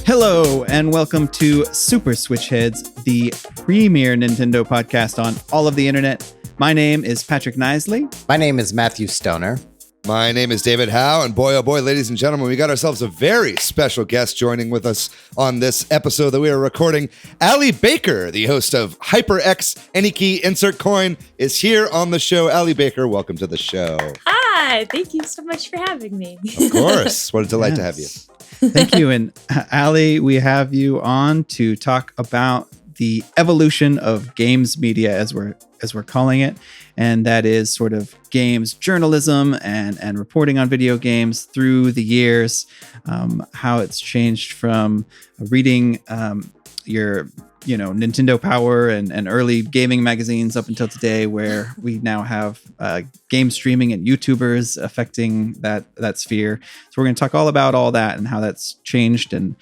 Hello, and welcome to Super Switch Headz, the premier Nintendo podcast on all of the internet. My name is Patrick Knisley. My name is Matthew Stoner. My name is David Howe, and boy, oh boy, ladies and gentlemen, we got ourselves a very special guest joining with us on this episode that we are recording. Allie Baker, the host of HyperX Any Key Insert Coin, is here on the show. Allie Baker, welcome to the show. Hi, thank you so much for having me. Of course. What a delight to have you. Thank you. And Allie, we have you on to talk about the evolution of games media, as we're calling it. And that is sort of games journalism and reporting on video games through the years, how it's changed from reading your Nintendo Power and early gaming magazines up until today, where we now have game streaming and YouTubers affecting that sphere. So we're going to talk all about all that and how that's changed and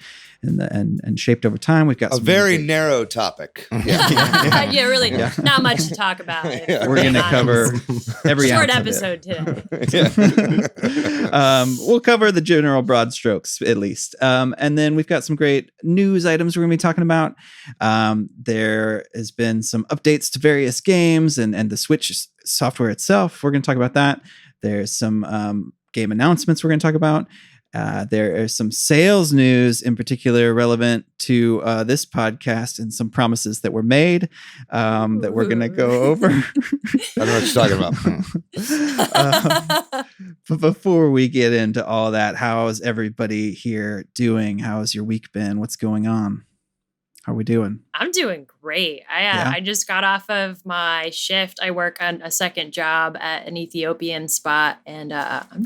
shaped over time. We've got a very narrow topic. Yeah, really, not much to talk about. We're going to cover every short ounce episode today. We'll cover the general broad strokes at least, and then we've got some great news items we're going to be talking about. There has been some updates to various games and the Switch software itself. We're going to talk about that. There's some game announcements we're going to talk about. There is some sales news in particular relevant to this podcast and some promises that were made that we're going to go over. I don't know what you're talking about. But before we get into all that, how is everybody here doing? How has your week been? What's going on? How are we doing? I'm doing great. I just got off of my shift. I work on a second job at an Ethiopian spot, and I'm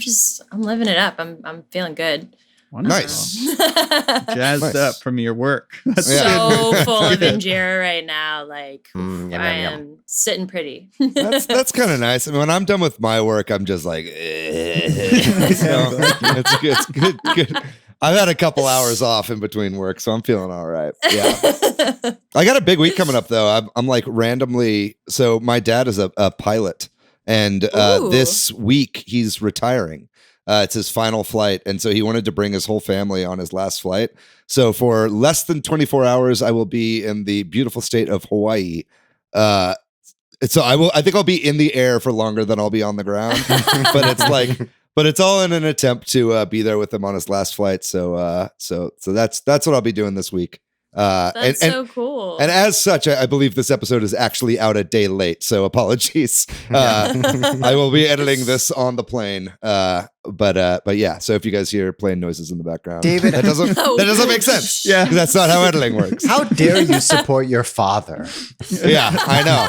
living it up. I'm feeling good. Wonderful. Nice. Jazzed up from your work. That's so full of injera right now. Like yum, I yum. am sitting pretty. That's kind of nice. I mean, when I'm done with my work, I'm just like, it's good. I've had a couple hours off in between work, so I'm feeling all right. Yeah. I got a big week coming up, though. I'm like randomly. So my dad is a pilot, and this week he's retiring. It's his final flight. And so he wanted to bring his whole family on his last flight. So for less than 24 hours, I will be in the beautiful state of Hawaii. So I think I'll be in the air for longer than I'll be on the ground. But it's all in an attempt to be there with him on his last flight. So that's what I'll be doing this week. That's so cool. And as such, I believe this episode is actually out a day late. So apologies. I will be editing this on the plane. But yeah. So if you guys hear plane noises in the background, David, that doesn't make sense. Yeah, that's not how editing works. How dare you support your father? Yeah, I know.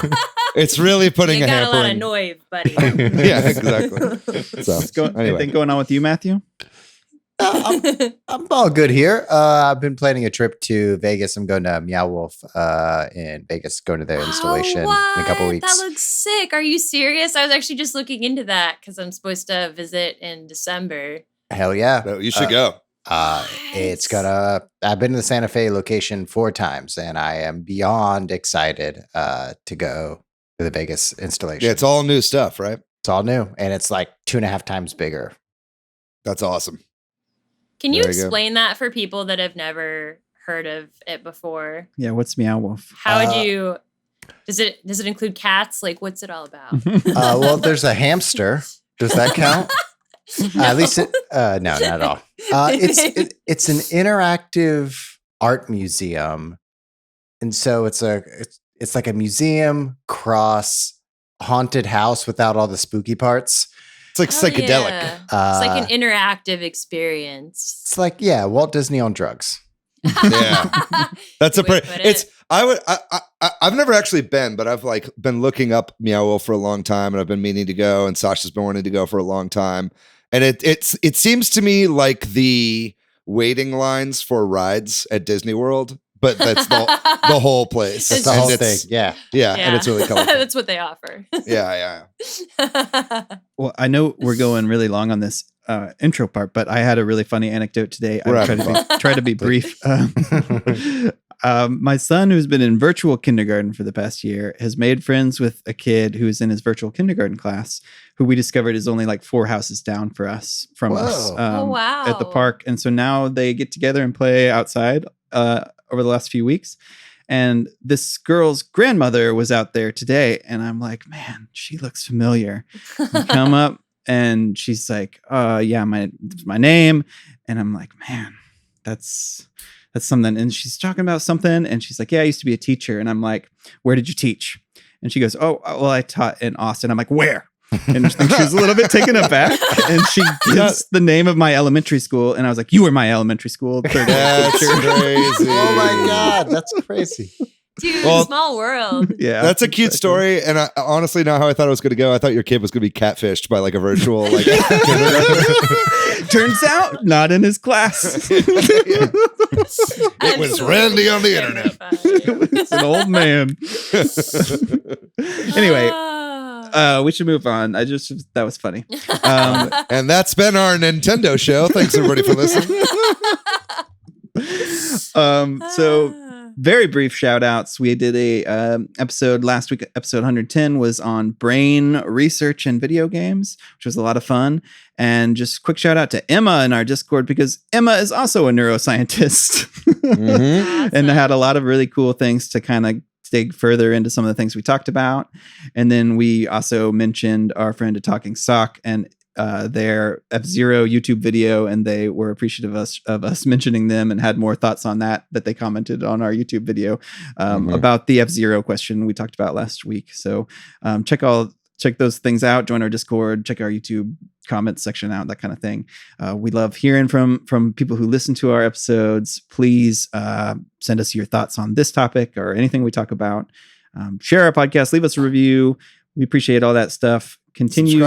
It's really putting a hamper. Got a lot of noise, buddy. Yeah, exactly. So anything going on with you, Matthew? I'm all good here. I've been planning a trip to Vegas. I'm going to Meow Wolf in Vegas, going to their installation in a couple weeks. That looks sick. Are you serious? I was actually just looking into that because I'm supposed to visit in December. Hell yeah. So you should go. It's I've been to the Santa Fe location 4 times, and I am beyond excited to go to the Vegas installation. Yeah, it's all new stuff, right? It's all new, and it's like 2.5 times bigger. That's awesome. Can you explain that for people that have never heard of it before? Yeah, what's Meow Wolf? How would you? Does it include cats? Like, what's it all about? Well, there's a hamster. Does that count? At least no, not at all. It's an interactive art museum, and so it's like a museum cross haunted house without all the spooky parts. It's like psychedelic. Yeah. It's like an interactive experience. It's like, yeah, Walt Disney on drugs. Yeah, that's I've never actually been, but I've like been looking up Meow Wolf for a long time, and I've been meaning to go, and Sasha's been wanting to go for a long time, and it seems to me like the waiting lines for rides at Disney World. But that's the whole place. That's the whole thing. Yeah, and it's really colorful. That's what they offer. Yeah. Well, I know we're going really long on this intro part, but I had a really funny anecdote today. I try to be brief. My son, who's been in virtual kindergarten for the past year, has made friends with a kid who's in his virtual kindergarten class, who we discovered is only like 4 houses down from us wow. at the park. And so now they get together and play outside over the last few weeks. And this girl's grandmother was out there today. And I'm like, man, she looks familiar. You come up and she's like, yeah, my name. And I'm like, man, that's something. And she's talking about something. And she's like, yeah, I used to be a teacher. And I'm like, where did you teach? And she goes, oh, well, I taught in Austin. I'm like, where? And she was a little bit taken aback. And she gives the name of my elementary school. And I was like, you were my elementary school. That's crazy. Oh my God, that's crazy. Dude, Well, small world. Yeah. That's a cute story. And I, honestly, not how I thought it was going to go. I thought your kid was going to be catfished by like a virtual like Turns out not in his class. It was Randy on the internet. It's an old man. Anyway, we should move on. That was funny. And that's been our Nintendo show. Thanks everybody for listening. So very brief shout outs. We did a episode last week. Episode 110 was on brain research and video games, which was a lot of fun. And just quick shout out to Emma in our Discord, because Emma is also a neuroscientist and had a lot of really cool things to kind of dig further into some of the things we talked about. And then we also mentioned our friend at Talking Sock and their F-Zero YouTube video, and they were appreciative of us mentioning them and had more thoughts on that they commented on our YouTube video about the F-Zero question we talked about last week. So check those things out, join our Discord, check our YouTube comments section out, that kind of thing. We love hearing from people who listen to our episodes. Please send us your thoughts on this topic or anything we talk about. Share our podcast, leave us a review. We appreciate all that stuff. Continue.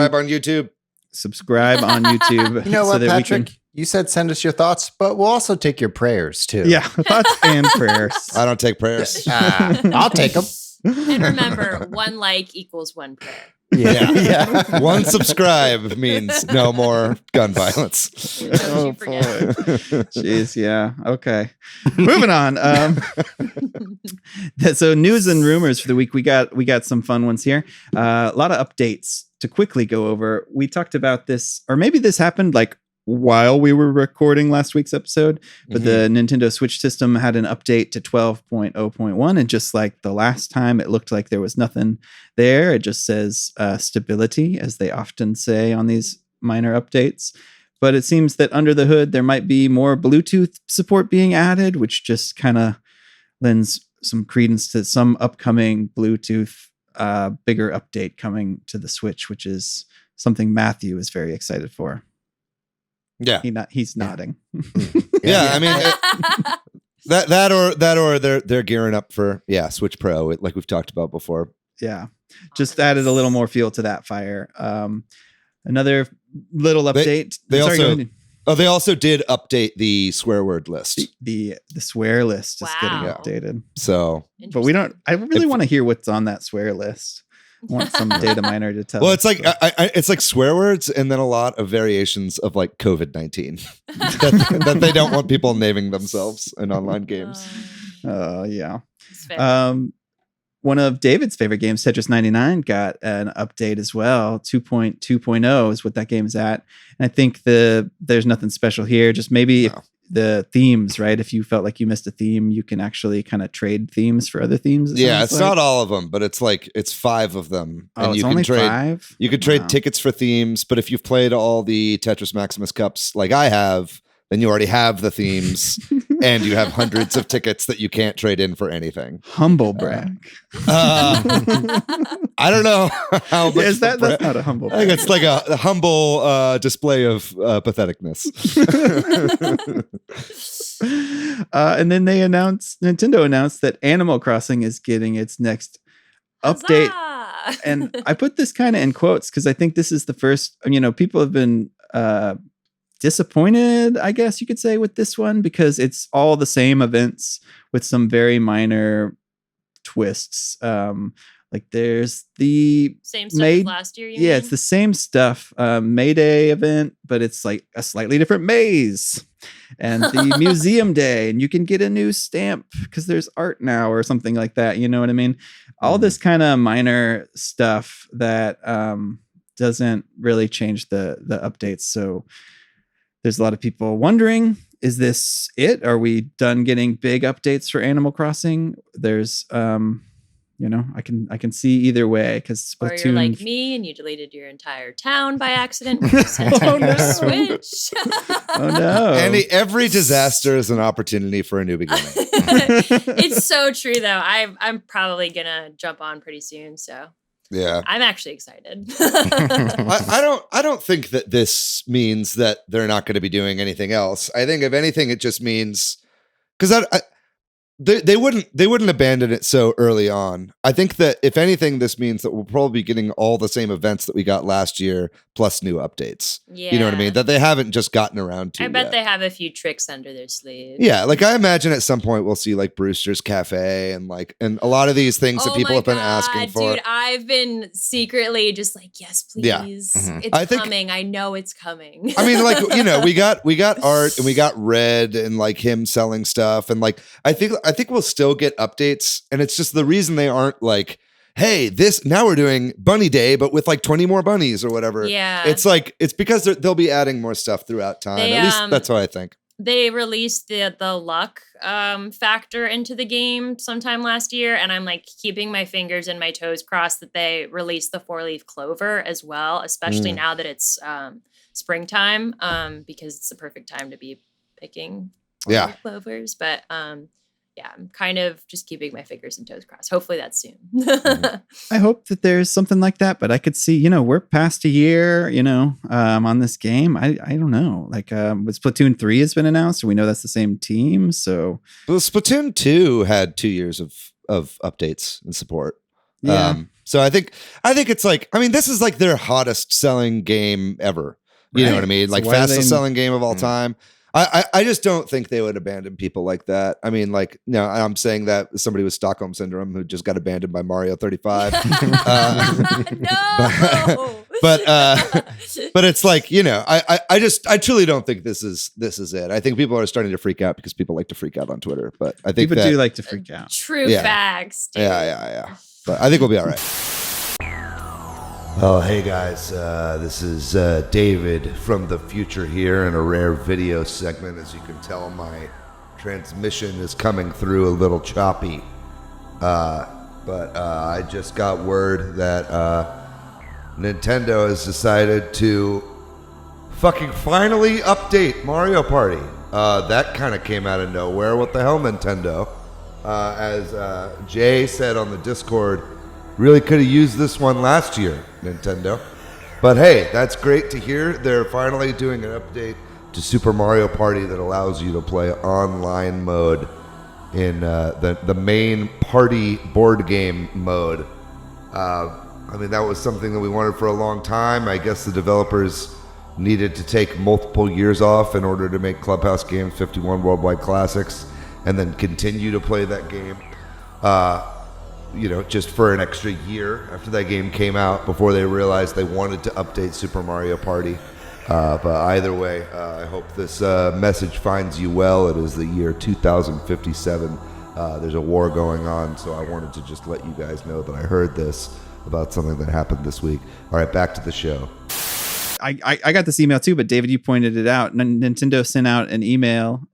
Subscribe on YouTube. You know what, Patrick? You said send us your thoughts, but we'll also take your prayers too. Yeah, thoughts and prayers. I don't take prayers. I'll take them. And remember, 1 like equals 1 prayer. Yeah. 1 subscribe means no more gun violence. Don't you forget. Jeez, yeah. Okay. Moving on. So news and rumors for the week. We got some fun ones here. A lot of updates to quickly go over. We talked about this, or maybe this happened like while we were recording last week's episode, but the Nintendo Switch system had an update to 12.0.1, and just like the last time, it looked like there was nothing there. It just says stability, as they often say on these minor updates. But it seems that under the hood, there might be more Bluetooth support being added, which just kind of lends some credence to some upcoming Bluetooth bigger update coming to the Switch, which is something Matthew is very excited for. Yeah, he's nodding. Yeah, I mean that or they're gearing up for Switch Pro, like we've talked about before. Yeah, just added a little more fuel to that fire. Another little update. They also did update the swear word list. The swear list is getting updated. So, but we don't. I really want to hear what's on that swear list. I want some data miner to tell. Well, it's like it's like swear words and then a lot of variations of like COVID-19 that they don't want people naming themselves in online games. Yeah. One of David's favorite games, Tetris 99, got an update as well. 2.2.0 is what that game's at. And I think there's nothing special here. Just maybe if the themes, right? If you felt like you missed a theme, you can actually kind of trade themes for other themes. Yeah, it's not all of them, but it's 5 of them. And you can trade 5? You could trade tickets for themes, but if you've played all the Tetris Maximus Cups like I have, then you already have the themes and you have hundreds of tickets that you can't trade in for anything. Humble brag. I don't know how much. That's not a humble brag. I think it's like a humble display of patheticness. And then Nintendo announced that Animal Crossing is getting its next update. Huzzah! And I put this kind of in quotes because I think this is the first, people have been disappointed, I guess you could say, with this one, because it's all the same events with some very minor twists. Like there's the same stuff as last year. You mean? it's the same stuff. May Day event, but it's like a slightly different maze, and the museum day, and you can get a new stamp because there's art now or something like that. You know what I mean? All this kind of minor stuff that doesn't really change the updates. So there's a lot of people wondering, is this it? Are we done getting big updates for Animal Crossing? There's I can see either way because or you're like me and you deleted your entire town by accident. Switch. Oh no! Every disaster is an opportunity for a new beginning. It's so true, though. I'm probably gonna jump on pretty soon. So yeah, I'm actually excited. I don't think that this means that they're not going to be doing anything else. I think if anything, it just means because They wouldn't abandon it so early on. I think that if anything, this means that we'll probably be getting all the same events that we got last year plus new updates. Yeah. You know what I mean? That they haven't just gotten around to. I bet yet. they have a few tricks under their sleeve. Yeah, like I imagine at some point we'll see like Brewster's Cafe and a lot of these things that people have been asking for. Dude, I've been secretly just like, yes, please. Yeah. It's coming. I know it's coming. I mean, like, we got art and we got Red and like him selling stuff and like I think we'll still get updates, and it's just the reason they aren't like, hey, now we're doing Bunny Day, but with like 20 more bunnies or whatever. Yeah, it's because they'll be adding more stuff throughout time. At least that's what I think. They released the luck factor into the game sometime last year, and I'm like keeping my fingers and my toes crossed that they released the 4-leaf clover as well, especially now that it's springtime, because it's the perfect time to be picking clovers. But yeah, I'm kind of just keeping my fingers and toes crossed. Hopefully that's soon. I hope that there's something like that, but I could see, we're past a year, on this game. I don't know. Like, Splatoon 3 has been announced, and we know that's the same team. So, well, Splatoon 2 had 2 years of updates and support. Yeah. So I think it's like, I mean, this is like their hottest selling game ever. You know what I mean? So like fastest selling game of all time. I just don't think they would abandon people like that. I mean, like, no, I'm saying that as somebody with Stockholm syndrome who just got abandoned by Mario 35. No. But it's like, I truly don't think this is it. I think people are starting to freak out because people like to freak out on Twitter. But I think people do like to freak out. True facts. Dude. Yeah. But I think we'll be all right. Oh, hey guys, this is David from the future here in a rare video segment. As you can tell, my transmission is coming through a little choppy. But I just got word that Nintendo has decided to fucking finally update Mario Party. That kind of came out of nowhere. What the hell, Nintendo? As Jay said on the Discord, really could have used this one last year, Nintendo. But hey, that's great to hear. They're finally doing an update to Super Mario Party that allows you to play online mode in the main party board game mode. I mean, that was something that we wanted for a long time. I guess the developers needed to take multiple years off in order to make Clubhouse Games 51 Worldwide Classics and then continue to play that game. Just for an extra year after that game came out before they realized they wanted to update Super Mario Party. But either way, I hope this message finds you well. It is the year 2057. There's a war going on, so I wanted to just let you guys know that I heard this about something that happened this week. All right, back to the show. I got this email too, but David, you pointed it out. Nintendo sent out an email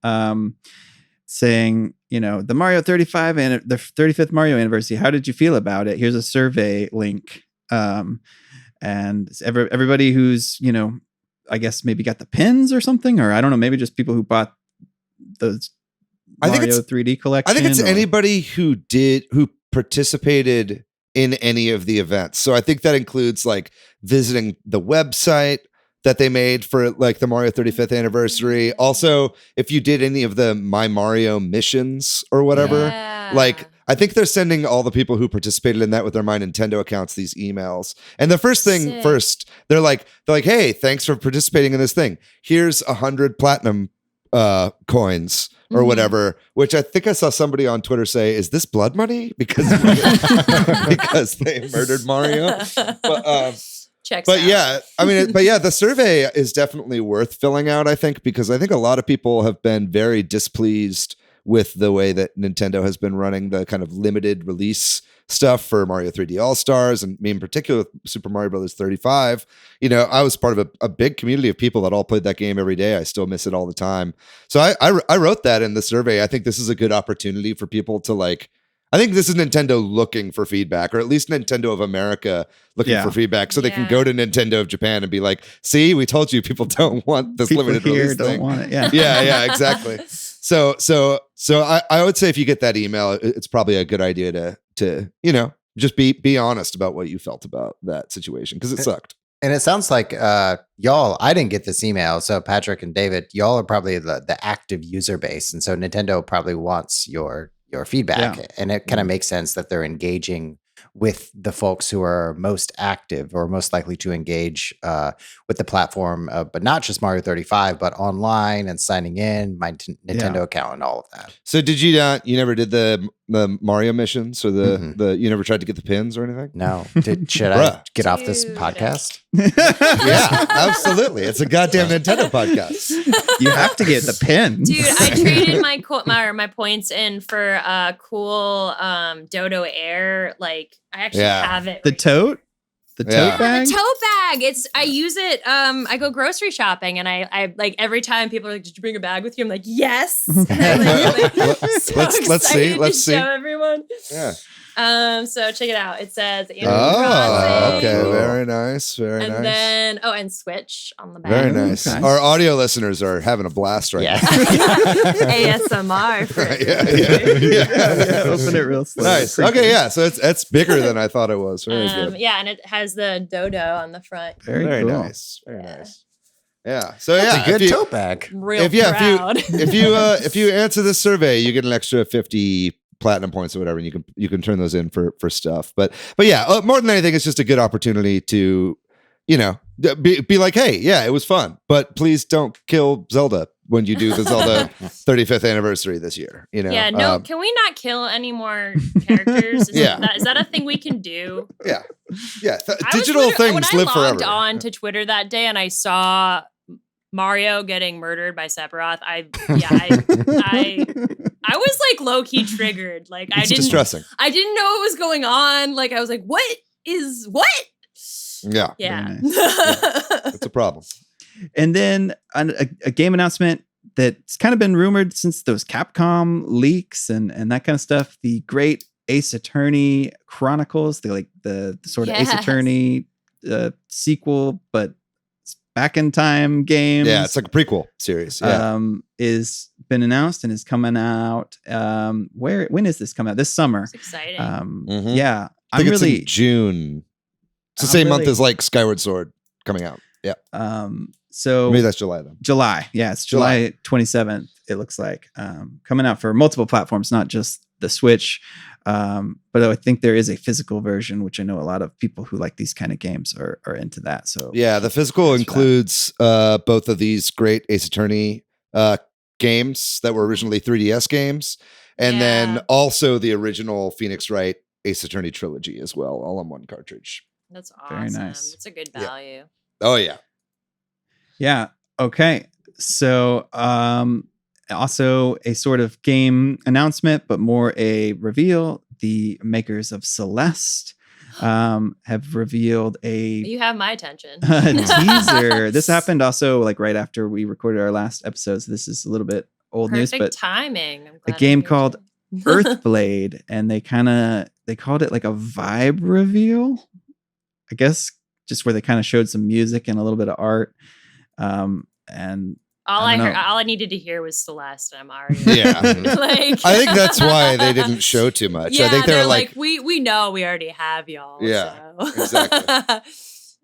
saying, the Mario 35 and the 35th Mario anniversary. How did you feel about it? Here's a survey link. And everybody who's, I guess maybe got the pins or something, or I don't know, maybe just people who bought those Mario 3D collection. I think it's anybody who participated in any of the events. So I think that includes like visiting the website that they made for like the Mario 35th anniversary. Also, if you did any of the My Mario missions or whatever, like I think they're sending all the people who participated in that with their My Nintendo accounts these emails. And the first thing they're like, hey, thanks for participating in this thing. Here's 100 platinum coins or whatever, which I think I saw somebody on Twitter say, is this blood money? Because they murdered Mario. Checks But out. yeah, I mean, the survey is definitely worth filling out, I think, because I think a lot of people have been very displeased with the way that Nintendo has been running the kind of limited release stuff for Mario 3D All-Stars, and me in particular with Super Mario Brothers 35. You know, I was part of a big community of people that all played that game every day. I still miss it all the time. So I wrote that in the survey. I think this is a good opportunity for people to like, I think this is Nintendo looking for feedback, or at least Nintendo of America looking for feedback, so they can go to Nintendo of Japan and be like, see, we told you people don't want this People limited here release don't thing. want it. Yeah. Yeah, exactly. So I would say if you get that email, it's probably a good idea to you know, just be honest about what you felt about that situation, because it sucked. And it sounds like y'all, I didn't get this email. So Patrick and David, y'all are probably the active user base. And so Nintendo probably wants your feedback. Yeah. And it kind of makes sense that they're engaging with the folks who are most active or most likely to engage with the platform, but not just Mario 35, but online and signing in, my Nintendo account and all of that. So did you not? You never did the Mario missions, or the you never tried to get the pins or anything? No. Should I get off this podcast? Yeah, absolutely. It's a goddamn Nintendo podcast. You have to get the pin. Dude, I traded my points in for a cool Dodo Air. Like, I actually have it. The tote? The tote bag? The tote bag. I use it. I go grocery shopping, and I like every time people are like, "Did you bring a bag with you?" I'm like, "Yes." And Let's see. Show everyone. Yeah. So check it out. It says Animal Oh, Crossing. okay. Cool. Very nice. Very And nice. then and Switch on the back. Very nice. Okay. Our audio listeners are having a blast right now. ASMR. For Yeah. Open it real slow. Nice. Okay, yeah. So it's bigger than I thought it was. Very good. Yeah, and it has the dodo on the front. Very cool. nice. Very nice. Yeah. So It's yeah, a good if you, tote bag. I'm real if you proud. if you answer this survey, you get an extra 50 platinum points or whatever, and you can turn those in for stuff. But yeah, more than anything, it's just a good opportunity to, you know, be like, hey, yeah, it was fun, but please don't kill Zelda when you do the Zelda 35th anniversary this year. You know, Yeah, no, can we not kill any more characters? Is that a thing we can do? yeah. I Digital was things when live I logged forever. on to Twitter that day and I saw Mario getting murdered by Sephiroth, I was like low key triggered. Like It's distressing. I didn't know what was going on. Like I was like, what? Yeah, Yeah. it's a problem. And then a game announcement that's kind of been rumored since those Capcom leaks and that kind of stuff. The Great Ace Attorney Chronicles, the sort of Ace Attorney sequel, but back in time games. Yeah, it's like a prequel series. Yeah. Is been announced and is coming out. When is this coming out? This summer. It's exciting. Yeah, I think I'm it's really in June. It's the same month as like Skyward Sword coming out. Yeah. So Maybe that's July though. July. Yeah, it's July 27th, it looks like. Coming out for multiple platforms, not just the Switch. But I think there is a physical version, which I know a lot of people who like these kind of games are into that. So Yeah, the physical includes both of these great Ace Attorney games that were originally 3DS games, and then also the original Phoenix Wright Ace Attorney trilogy as well, all on one cartridge. That's awesome. Very nice. It's a good value. Oh yeah. Yeah. Okay. So also a sort of game announcement, but more a reveal. The makers of Celeste have revealed You have my attention. a teaser. This happened also like right after we recorded our last episode. So this is a little bit old news, Perfect but timing. I'm a glad game I'm here called too. Earthblade, and they called it like a vibe reveal. I guess just where they kind of showed some music and a little bit of art. And all I I don't heard, know. all I needed to hear was Celeste. And I'm already Yeah. like, I think that's why they didn't show too much. Yeah, I think they they're were like, we know we already have y'all. Yeah, so. exactly.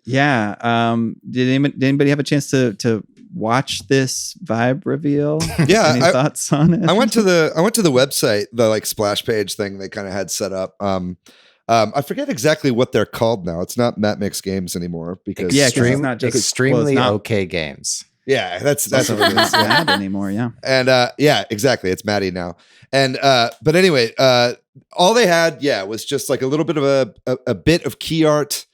yeah, did anybody have a chance to watch this vibe reveal? Yeah, Any thoughts on it? I went to the website, the like splash page thing they kind of had set up. I forget exactly what they're called now. It's not Matt Mix Games anymore because Yeah, 'cause it's not just extremely not- okay games. Yeah, that's Also, what it is. it's not Mad anymore. Yeah. And yeah, exactly. It's Maddie now. And but anyway, all they had, was just like a little bit of a bit of key art,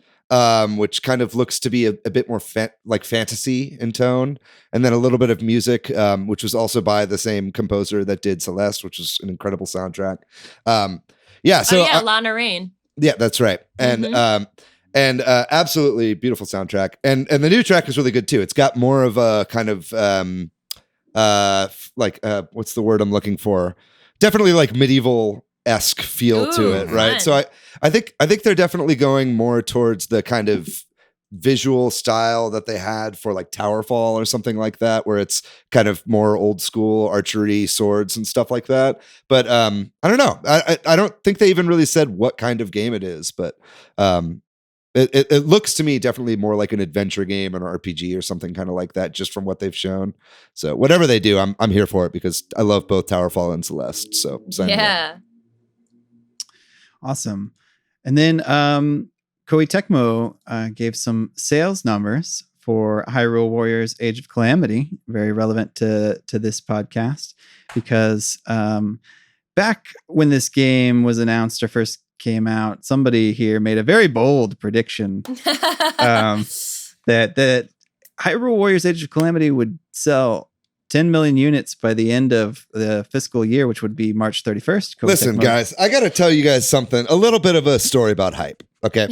which kind of looks to be a bit more like fantasy in tone, and then a little bit of music, which was also by the same composer that did Celeste, which is an incredible soundtrack. Lana Rain. Yeah, that's right. And absolutely beautiful soundtrack. And the new track is really good too. It's got more of a kind of what's the word I'm looking for? Definitely like medieval-esque feel to it, right? Fun. So I think they're definitely going more towards the kind of visual style that they had for like Towerfall or something like that, where it's kind of more old school archery, swords and stuff like that. But I don't know. I don't think they even really said what kind of game it is, but it looks to me definitely more like an adventure game, an RPG or something kind of like that, just from what they've shown. So whatever they do, I'm here for it because I love both Towerfall and Celeste. So sign me up. Awesome. And then Koei Tecmo gave some sales numbers for Hyrule Warriors Age of Calamity, very relevant to this podcast, because back when this game was announced or first came out, somebody here made a very bold prediction that Hyrule Warriors Age of Calamity would sell 10 million units by the end of the fiscal year, which would be March 31st. Koei Listen, Tecmo. guys, I got to tell you guys something, a little bit of a story about hype. Okay.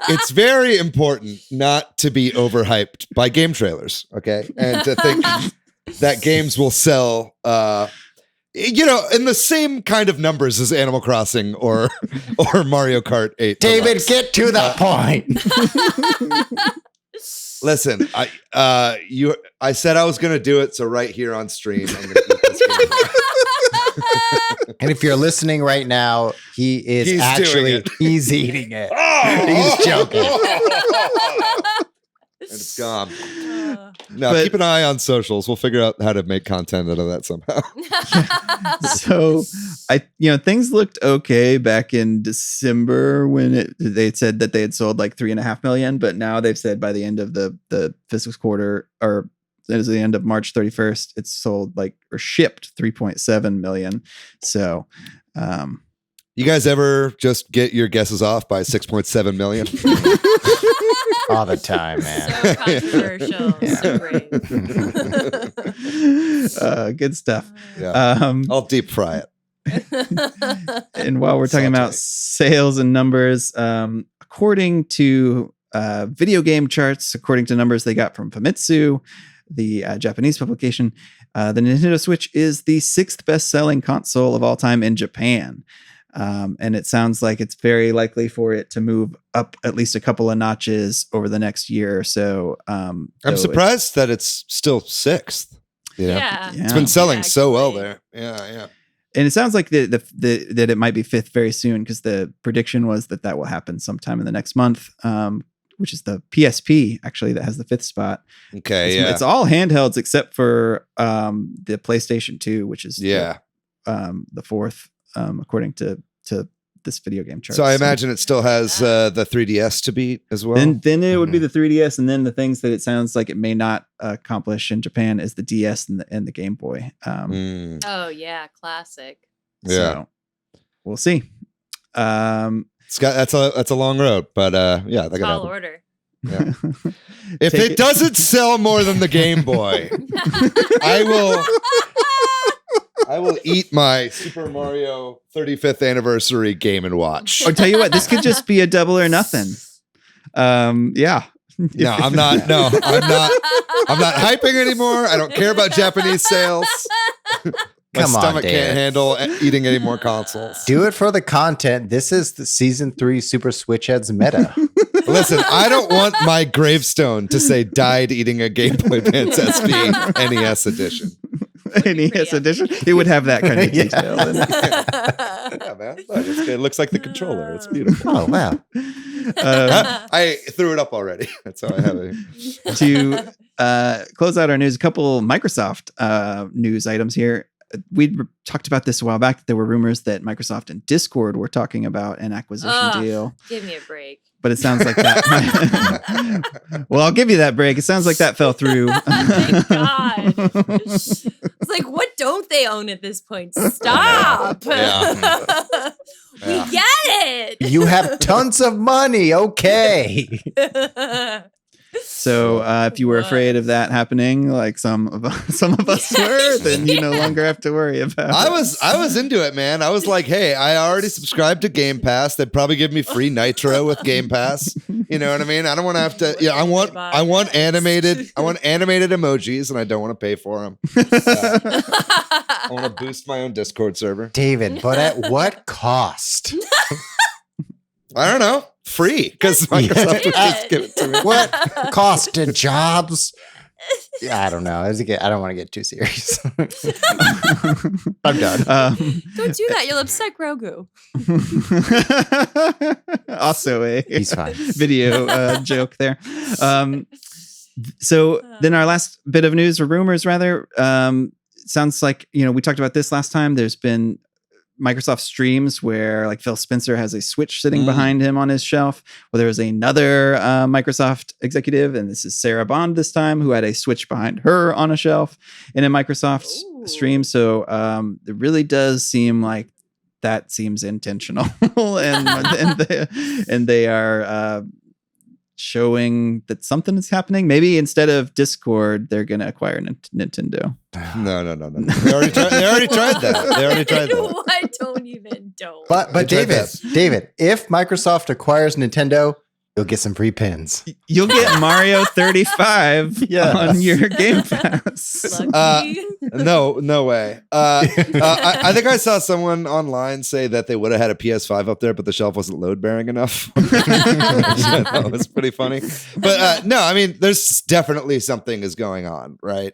It's very important not to be overhyped by game trailers. Okay. And to think that games will sell, in the same kind of numbers as Animal Crossing or Mario Kart 8. David, get to the point. Listen, I said I was going to do it, so right here on stream, I'm going to eat this game. And if you're listening right now, he's doing it. he's eating it. He's joking. And it's gone. No, keep an eye on socials. We'll figure out how to make content out of that somehow. So things looked okay back in December when they said that they had sold like 3.5 million, but now they've said by the end of the fiscal quarter, or as the end of March 31st, it's sold or shipped 3.7 million. So you guys ever just get your guesses off by 6.7 million? All the time, man. So controversial. So great. Good stuff. Yeah. I'll deep fry it. And while we're talking about sales and numbers, according to video game charts, according to numbers they got from Famitsu, the Japanese publication, the Nintendo Switch is the 6th best-selling console of all time in Japan. And it sounds like it's very likely for it to move up at least a couple of notches over the next year or so. I'm surprised that it's still 6th. Yeah. It's been selling so well there. Yeah. And it sounds like that it might be 5th very soon, because the prediction was that will happen sometime in the next month, which is the PSP actually that has the 5th spot. Okay, it's all handhelds except for the PlayStation 2, which is the 4th. According to this video game chart. So I imagine it still has the 3DS to beat as well. Then it would be the 3DS, and then the things that it sounds like it may not accomplish in Japan is the DS and the Game Boy. Oh yeah, classic. Yeah, so we'll see. That's a long road, but yeah, that Tall order. Yeah. If it doesn't sell more than the Game Boy, I will eat my Super Mario 35th anniversary Game & Watch. Or tell you what, this could just be a double or nothing. Yeah. No, I'm not. No, I'm not hyping anymore. I don't care about Japanese sales. My stomach can't handle eating any more consoles. Do it for the content. This is the season 3 Super Switch Headz meta. Listen, I don't want my gravestone to say died eating a Game Boy Advance SP NES edition. NES edition, it would have that kind of detail. Yeah, man. Look, it's good. It looks like the controller. It's beautiful. Oh, wow. I threw it up already. That's how I have it. To close out our news, a couple Microsoft news items here. we talked about this a while back. There were rumors that Microsoft and Discord were talking about an acquisition deal. Give me a break. But it sounds like that. Well, I'll give you that break. It sounds like that fell through. Thank God. It's like, what don't they own at this point? Stop. Yeah. We get it. You have tons of money. Okay. So if you were afraid of that happening, like some of us were, then you no longer have to worry about it. I was into it, man. I was like, hey, I already subscribed to Game Pass. They'd probably give me free Nitro with Game Pass. You know what I mean? I don't want to have to. Yeah, I want animated emojis, and I don't want to pay for them. I want to boost my own Discord server. David, but at what cost? I don't know. Free, because Microsoft would just give it to me. What cost to jobs? Yeah, I don't know. I don't want to get too serious. I'm done. Don't do that. You'll upset Grogu. Also a He's fine. video joke there. So then our last bit of news, or rumors rather, sounds like, we talked about this last time. There's been Microsoft streams where like Phil Spencer has a Switch sitting behind him on his shelf. Well, there was another Microsoft executive, and this is Sarah Bond this time, who had a Switch behind her on a shelf in a Microsoft stream. So it really does seem like that seems intentional, and they are showing that something is happening. Maybe instead of Discord, they're going to acquire Nintendo. No. They already tried that. They already tried that. What? Don't. But David, if Microsoft acquires Nintendo, you'll get some free pins. You'll get Mario 35 on your Game Pass. No way. I think I saw someone online say that they would have had a PS5 up there, but the shelf wasn't load bearing enough. That was pretty funny. But no, I mean, there's definitely something is going on, right?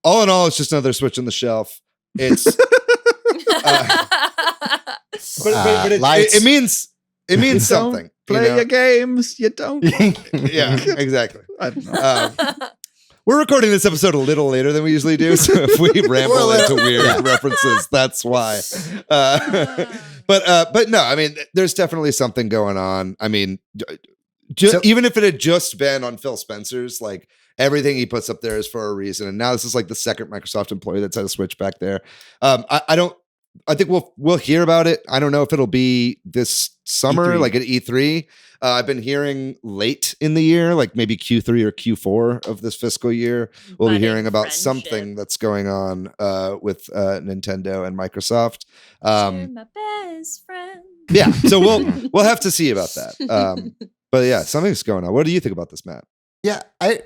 All in all, it's just another Switch on the shelf. It's but it means something. Play your games. You don't. Yeah, exactly. I don't know. We're recording this episode a little later than we usually do, so if we ramble into weird references, that's why. But no, I mean, there's definitely something going on. I mean, even if it had just been on Phil Spencer's, like everything he puts up there is for a reason. And now this is like the second Microsoft employee that's had a Switch back there. I think we'll hear about it. I don't know if it'll be this summer, E3. like at E3. I've been hearing late in the year, like maybe Q3 or Q4 of this fiscal year. We'll be hearing about something that's going on with Nintendo and Microsoft. You're my best friend. Yeah, so we'll have to see about that. But yeah, something's going on. What do you think about this, Matt? Yeah, I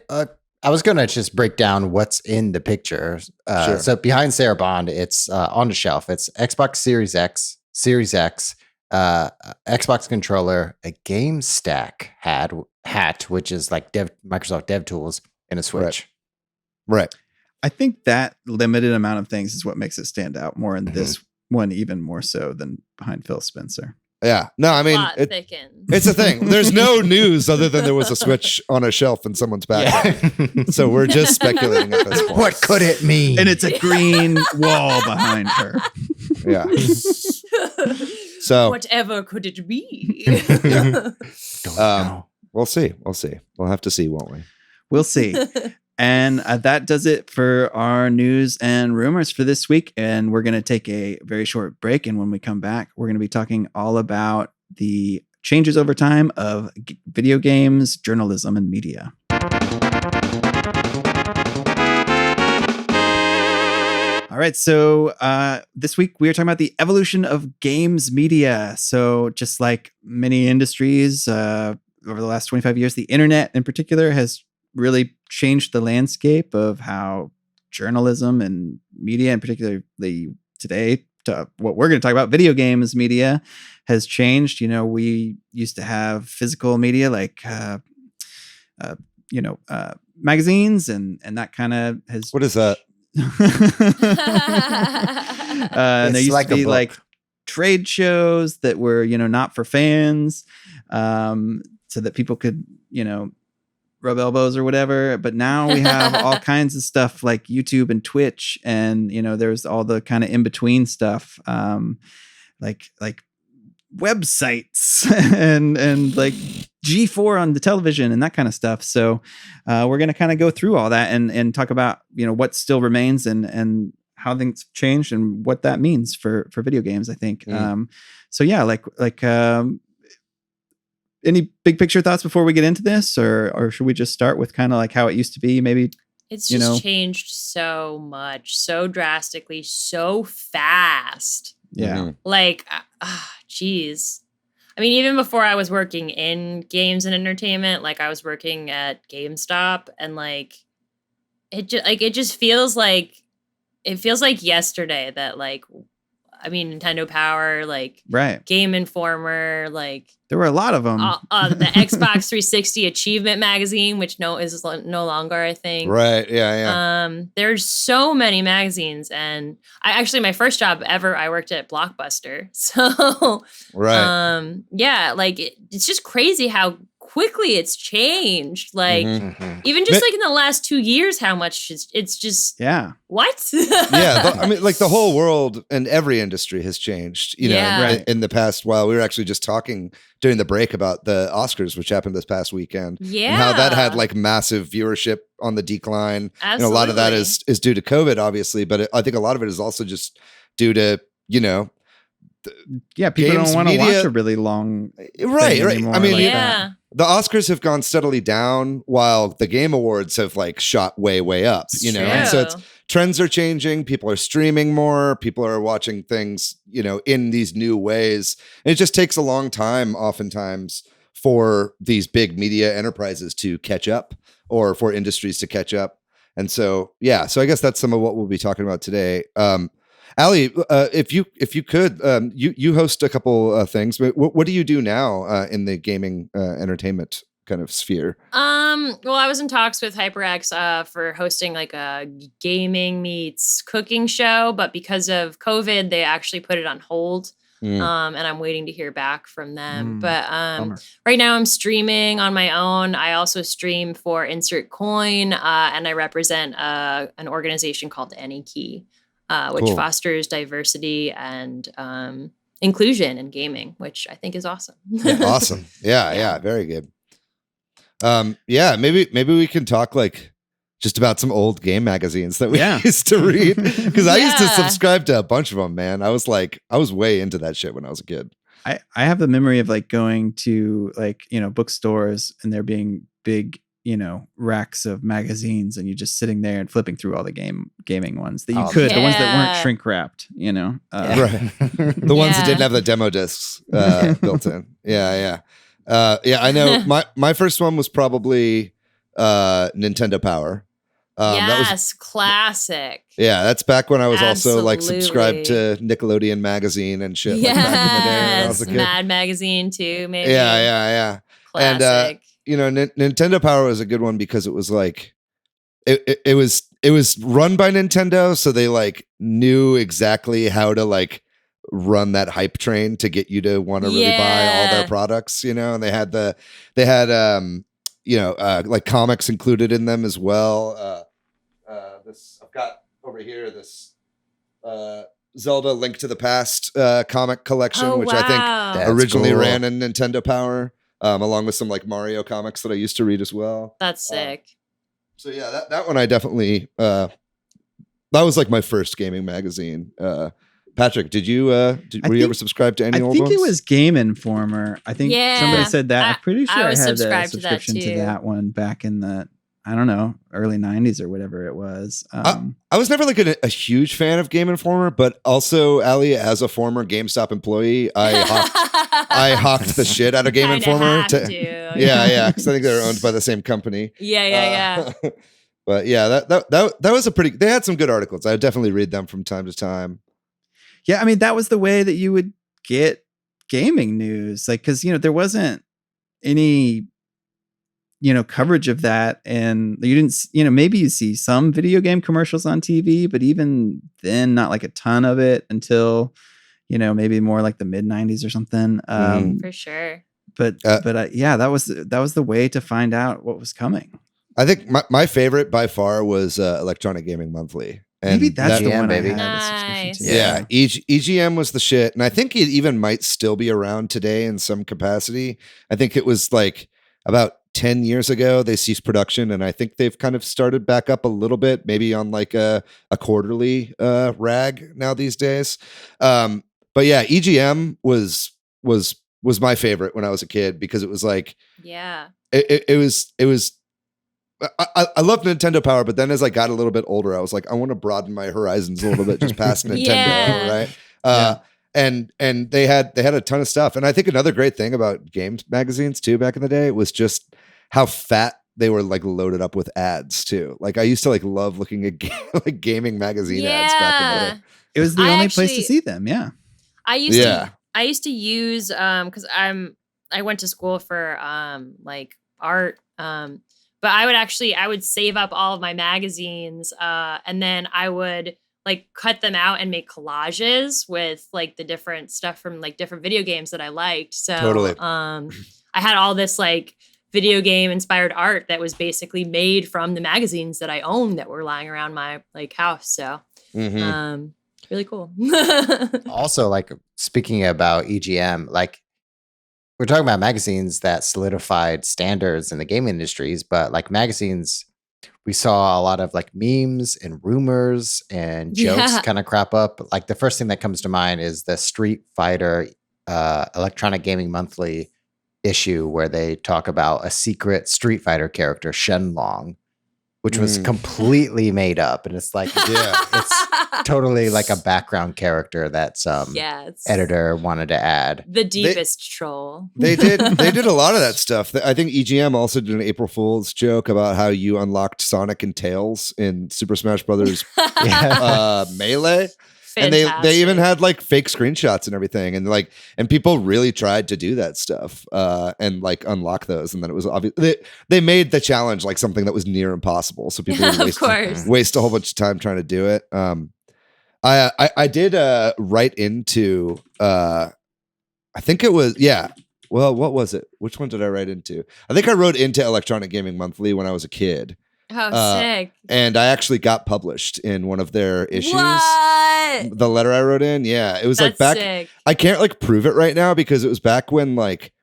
was going to just break down what's in the picture. Sure. So behind Sarah Bond, it's on the shelf. It's Xbox Series X, Series X, Xbox controller, a Game Stack hat, which is like Microsoft Dev Tools, and a Switch. Right. I think that limited amount of things is what makes it stand out more in this one, even more so than behind Phil Spencer. Yeah. No, I mean, it's a thing. There's no news other than there was a Switch on a shelf in someone's back. Yeah. So we're just speculating at this point. What could it mean? And it's a green wall behind her. Yeah. So whatever could it be? Don't know. We'll see. We'll have to see, won't we? We'll see. And that does it for our news and rumors for this week. And we're going to take a very short break. And when we come back, we're going to be talking all about the changes over time of video games, journalism, and media. All right. So this week we are talking about the evolution of games media. So just like many industries over the last 25 years, the internet in particular has really changed the landscape of how journalism and media, and particularly today, to what we're going to talk about, video games media, has changed. We used to have physical media like, magazines, and that kind of has. What is that? And there used to be like trade shows that were, not for fans, so that people could, rub elbows or whatever. But now we have all kinds of stuff like YouTube and Twitch, and there's all the kind of in between stuff, like websites and like G4 on the television and that kind of stuff. So we're going to kind of go through all that and talk about what still remains and how things changed and what that means for video games, I think. So yeah, like any big picture thoughts before we get into this, or should we just start with kind of like how it used to be? Maybe it's just changed so much, so drastically, so fast. Yeah. Like, geez. I mean, even before I was working in games and entertainment, like I was working at GameStop, and like it just feels like yesterday that Nintendo Power, like right. Game Informer, like there were a lot of them. The Xbox 360 Achievement Magazine, which is no longer, I think. Right. Yeah. There's so many magazines, and my first job ever, I worked at Blockbuster. So, right. Yeah, like it's just crazy how quickly it's changed. Like even just like in the last 2 years, how much it's just what? Yeah, like the whole world and every industry has changed. In the past while. We were actually just talking during the break about the Oscars, which happened this past weekend. Yeah, and how that had like massive viewership on the decline. Absolutely. And a lot of that is due to COVID, obviously, but I think a lot of it is also just due to people don't want to watch a really long right. Anymore. I mean, yeah. The Oscars have gone steadily down while the Game Awards have like shot way up, and so trends are changing. People are streaming more. People are watching things, in these new ways. And it just takes a long time oftentimes for these big media enterprises to catch up or for industries to catch up. And so, so I guess that's some of what we'll be talking about today. Ali, if you could, you host a couple things. What do you do now in the gaming entertainment kind of sphere? Well, I was in talks with HyperX for hosting like a gaming meets cooking show, but because of COVID, they actually put it on hold. And I'm waiting to hear back from them. But right now I'm streaming on my own. I also stream for Insert Coin, and I represent an organization called AnyKey. Which fosters diversity and inclusion in gaming, which I think is awesome. Awesome. Yeah. Very good. Maybe we can talk like just about some old game magazines that we used to read. Because I used to subscribe to a bunch of them, man. I was way into that shit when I was a kid. I have the memory of like going to like, bookstores and there being big racks of magazines, and you just sitting there and flipping through all the gaming ones that you could, the ones that weren't shrink wrapped, right. The ones that didn't have the demo discs built in. I know my first one was probably Nintendo Power. That was classic. Yeah, that's back when I was also like subscribed to Nickelodeon magazine and shit. Yes, like back in the day when I was a kid. Mad Magazine too, maybe. Yeah. Classic. And Nintendo Power was a good one because it was like it was run by Nintendo, so they like knew exactly how to like run that hype train to get you to want to really buy all their products, and they had like comics included in them as well. This I've got over here, this Zelda Link to the Past comic collection, which I think originally ran in Nintendo Power. Along with some like Mario comics that I used to read as well. That's sick. So yeah, that one I definitely that was like my first gaming magazine. Patrick, were you ever subscribed to any old ones? I think it was Game Informer. I think somebody said that. I'm pretty sure I had a subscription to that one back in the early 90s or whatever it was. I was never like a huge fan of Game Informer, but also, Ali, as a former GameStop employee, I hawked the shit out of Game Informer. Yeah, because I think they were owned by the same company. Yeah. But yeah, that was they had some good articles. I would definitely read them from time to time. Yeah, I mean, that was the way that you would get gaming news. Like, because, there wasn't any coverage of that, and you didn't, maybe you see some video game commercials on TV, but even then not like a ton of it until, maybe more like the mid 90s or something. For sure. Yeah, that was the way to find out what was coming. I think my favorite by far was Electronic Gaming Monthly. And maybe that's the EGM, one baby. I had a Nice. subscription to. yeah, EGM was the shit. And I think it even might still be around today in some capacity. I think it was like about 10 years ago they ceased production, and I think they've kind of started back up a little bit, maybe on like a quarterly rag now these days. But yeah, EGM was my favorite when I was a kid, because it was like Yeah. it was I love Nintendo Power, but then as I got a little bit older, I was like, I want to broaden my horizons a little bit, just past Nintendo, Yeah. right? And they had a ton of stuff. And I think another great thing about games magazines too back in the day was just how fat they were, like loaded up with ads too. Like I used to like love looking at like gaming magazine ads back in the day. It was the I only place to actually- see them. Yeah. I used to use because I went to school for like art, but I would save up all of my magazines, and then I would like cut them out and make collages with like the different stuff from like different video games that I liked. So Totally. I had all this like video game inspired art that was basically made from the magazines that I owned that were lying around my like house. So really cool. Also, like speaking about EGM, like we're talking about magazines that solidified standards in the game industries, but like magazines, we saw a lot of like memes and rumors and jokes Yeah. kind of crop up. Like the first thing that comes to mind is the Street Fighter Electronic Gaming Monthly issue, where they talk about a secret Street Fighter character, Shenlong, which was completely made up. And it's like, it's totally like a background character that some it's editor wanted to add. the deepest troll. They did a lot of that stuff. I think EGM also did an April Fool's joke about how you unlocked Sonic and Tails in Super Smash Brothers Melee. And they even had like fake screenshots and everything, and people really tried to do that stuff and like unlock those, and then it was obvious they made the challenge like something that was near impossible, so people would waste a whole bunch of time trying to do it. I did write into I think it was well, what was it? Which one did I write into? I think I wrote into Electronic Gaming Monthly when I was a kid. Oh, sick. And I actually got published in one of their issues. What? The letter I wrote in, yeah. It was That's like back. sick. I can't like prove it right now because it was back when like,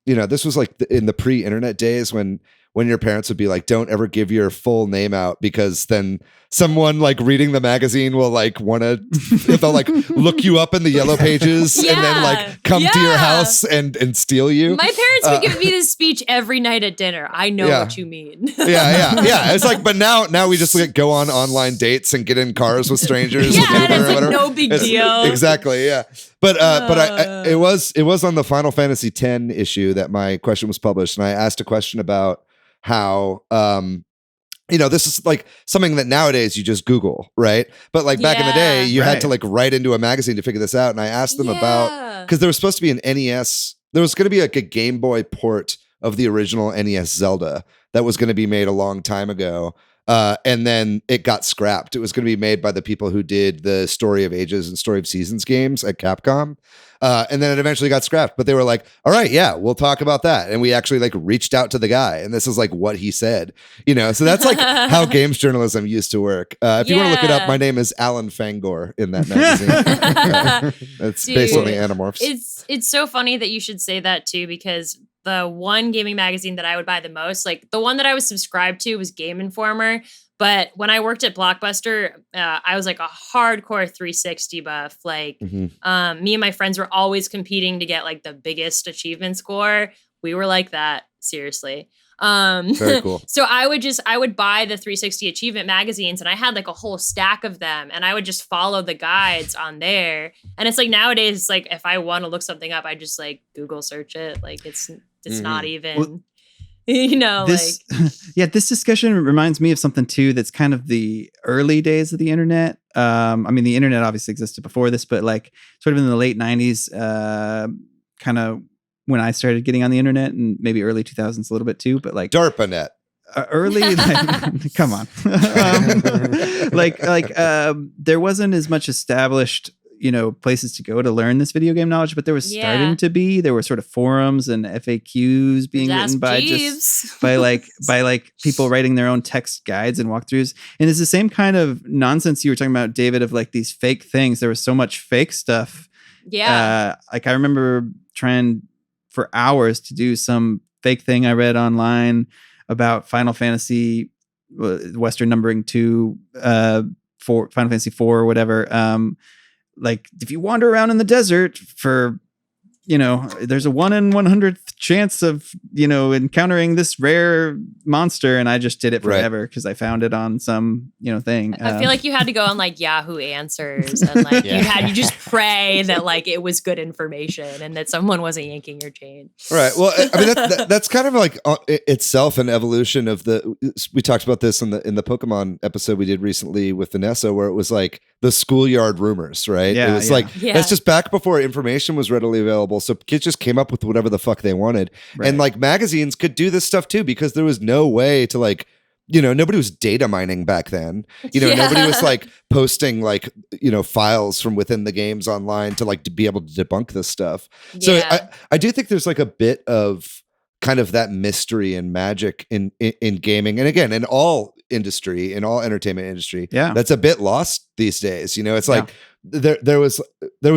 this was like in the pre-internet days when your parents would be like, don't ever give your full name out, because then someone like reading the magazine will like they'll like look you up in the yellow pages and then like come to your house and steal you. My parents would give me this speech every night at dinner. I know what you mean. Yeah. It's like, but now we just like go on online dates and get in cars with strangers. Yeah, with Uber and it's or like whatever. no big deal. Exactly, yeah. But it was on the Final Fantasy X issue that my question was published, and I asked a question about how this is like something that nowadays you just Google, right? But like back in the day, you had to like write into a magazine to figure this out. And I asked them about, because there was supposed to be an NES, there was going to be like a Game Boy port of the original NES Zelda that was going to be made a long time ago. And then it got scrapped. It was going to be made by the people who did the Story of Ages and Story of Seasons games at Capcom. And then it eventually got scrapped, but they were like, all right, yeah, we'll talk about that. And we actually like reached out to the guy, and this is like what he said, so that's like how games journalism used to work. If you want to look it up, my name is Alan Fangor in that magazine. It's based on the Animorphs. It's so funny that you should say that too, because the one gaming magazine that I would buy the most, like the one that I was subscribed to, was Game Informer. But when I worked at Blockbuster, I was like a hardcore 360 buff. Like me and my friends were always competing to get like the biggest achievement score. We were like that, seriously. Very cool. So I would buy the 360 achievement magazines, and I had like a whole stack of them, and I would just follow the guides on there. And it's like nowadays, it's like if I want to look something up, I just like Google search it. Like it's not even. This discussion reminds me of something too that's kind of the early days of the internet. I mean, the internet obviously existed before this, but like sort of in the late 90s, kind of when I started getting on the internet, and maybe early 2000s a little bit too, but like DARPANet. Early, like, come on. There wasn't as much established, places to go to learn this video game knowledge, but there was starting to be, there were sort of forums and FAQs being written by like people writing their own text guides and walkthroughs. And it's the same kind of nonsense you were talking about, David, of like these fake things. There was so much fake stuff. Yeah. Like I remember trying for hours to do some fake thing I read online about Final Fantasy, Western numbering 2, for Final Fantasy 4 or whatever. Like if you wander around in the desert for, there's a 1 in 100th chance of, encountering this rare monster. And I just did it forever because I found it on some, thing. I feel like you had to go on like Yahoo Answers and like you just pray that like it was good information and that someone wasn't yanking your chain. Right. Well, I mean, that's kind of like itself an evolution of we talked about this in the Pokemon episode we did recently with Vanessa, where it was like the schoolyard rumors, right? It was like, that's just back before information was readily available. So kids just came up with whatever the fuck they wanted. Right. And like magazines could do this stuff too, because there was no way to like, nobody was data mining back then. Nobody was like posting like, files from within the games online to like to be able to debunk this stuff. So I do think there's like a bit of kind of that mystery and magic in gaming. And again, in all industry, in all entertainment industry, that's a bit lost these days. It's like there was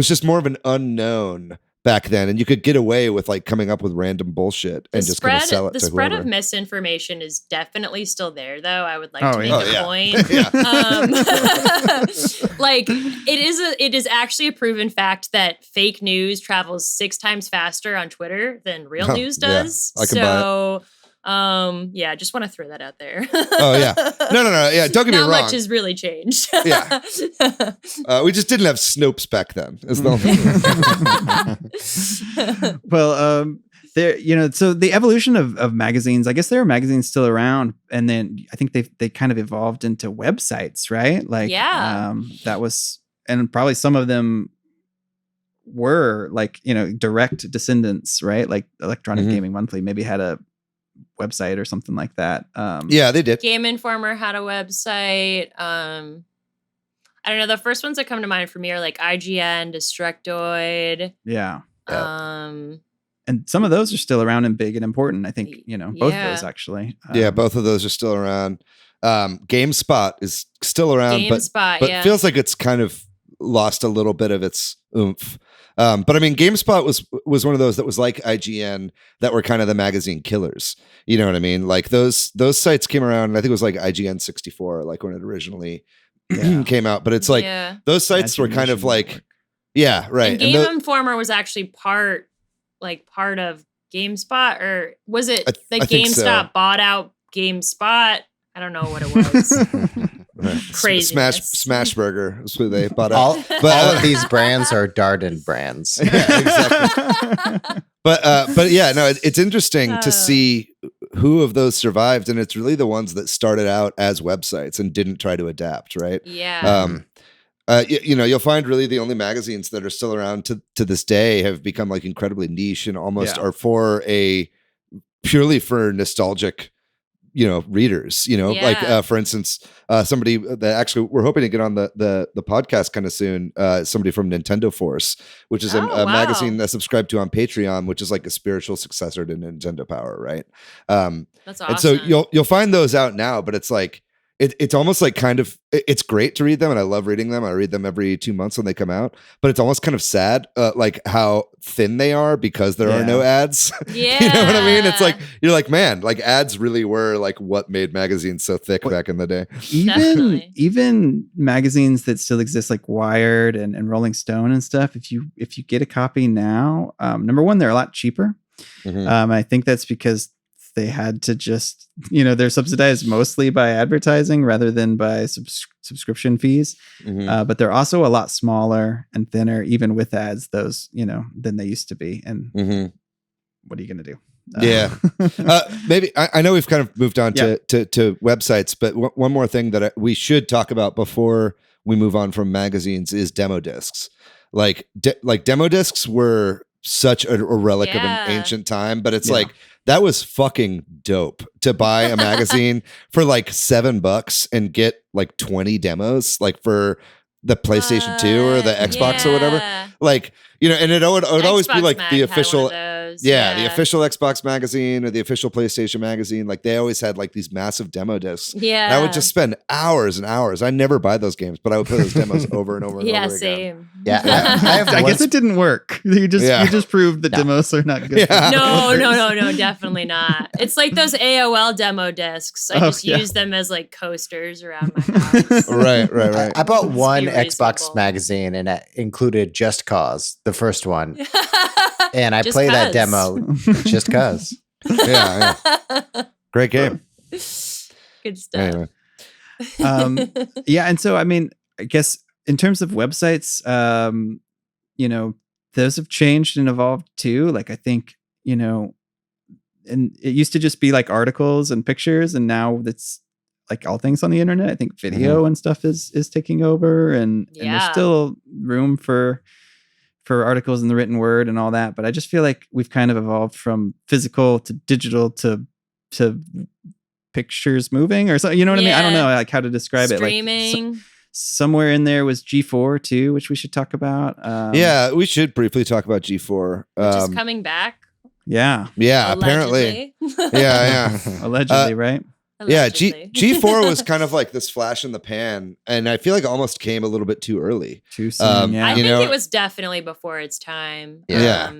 just more of an unknown back then, and you could get away with like coming up with random bullshit and just kind of sell it. The to spread whoever. Of misinformation is definitely still there, though. I would like to make a point. Like it is actually a proven fact that fake news travels 6 times faster on Twitter than real news does. I can buy it. Just want to throw that out there. Oh yeah, no, yeah. Don't get me wrong. Not much has really changed. Yeah, we just didn't have Snopes back then. Is the Well, there, so the evolution of magazines. I guess there are magazines still around, and then I think they kind of evolved into websites, right? Like, that was, and probably some of them were like direct descendants, right? Like Electronic Gaming Monthly maybe had a website or something like that. Yeah, they did. Game Informer had a website. I don't know. The first ones that come to mind for me are like IGN, Destructoid. Yeah. And some of those are still around and big and important. I think, both of those actually. Both of those are still around. GameSpot is still around, but feels like it's kind of lost a little bit of its oomph. But I mean, GameSpot was one of those that was like IGN that were kind of the magazine killers. You know what I mean? Like those sites came around, and I think it was like IGN 64, like when it originally came out. But it's like those sites were kind of like, right. And Game Informer was actually part of GameSpot, or was it GameStop bought out GameSpot? I don't know what it was. Crazy. Smashburger is who they bought out. All of these brands are Darden brands. Yeah, exactly. But yeah, no, it's interesting to see who of those survived, and it's really the ones that started out as websites and didn't try to adapt, right? Yeah. You'll find really the only magazines that are still around to this day have become like incredibly niche and almost are purely for nostalgic readers, like for instance, somebody that actually we're hoping to get on the podcast kind of soon, somebody from Nintendo Force, which is a magazine that's subscribed to on Patreon, which is like a spiritual successor to Nintendo Power, right? That's awesome. And so you'll find those out now, but it's like it's almost like kind of, it's great to read them, and I love reading them. I read them every 2 months when they come out, but it's almost kind of sad, like how thin they are because there are no ads. Yeah. You know what I mean? It's like, you're like, man, like ads really were like what made magazines so thick back in the day. Even magazines that still exist, like Wired and Rolling Stone and stuff. If you get a copy now, number one, they're a lot cheaper. I think that's because they had to just, they're subsidized mostly by advertising rather than by subscription fees. But they're also a lot smaller and thinner, even with ads, those, than they used to be. And what are you going to do? Maybe I know we've kind of moved on to websites, but one more thing that we should talk about before we move on from magazines is demo discs. Like demo discs were such a relic of an ancient time, but it's like, that was fucking dope to buy a magazine for like $7 and get like 20 demos, like for the PlayStation 2 or the Xbox or whatever. Like, you know, and it would always be like the official, the official Xbox magazine or the official PlayStation magazine. Like they always had like these massive demo discs. Yeah. And I would just spend hours and hours. I never buy those games, but I would play those demos over and over and over again. Same. Yeah, I guess it didn't work. You just proved that demos are not good. Yeah. No, definitely not. It's like those AOL demo discs. I just use them as like coasters around my house. Right. I bought one really Xbox simple. magazine and it included Just Cause, the first one. And I Just play that 'cause. demo just cause. Yeah. Great game. Good stuff. Anyway. Yeah, and so I mean, I guess in terms of websites, you know, those have changed and evolved too. Like I think, you know, and it used to just be like articles and pictures, and now it's like all things on the internet. I think video and stuff is taking over, and there's still room for articles in the written word and all that. But I just feel like we've kind of evolved from physical to digital to pictures moving or something. You know what I mean? I don't know like how to describe Streaming. it. Like somewhere in there was G4 too, which we should talk about. Yeah, we should briefly talk about G4. Which is coming back. Yeah. Yeah, apparently. Yeah. Allegedly, right? Allegedly. Yeah, G4 was kind of like this flash in the pan, and I feel like it almost came a little bit too early. Too soon, yeah. I you think know- it was definitely before its time. Yeah.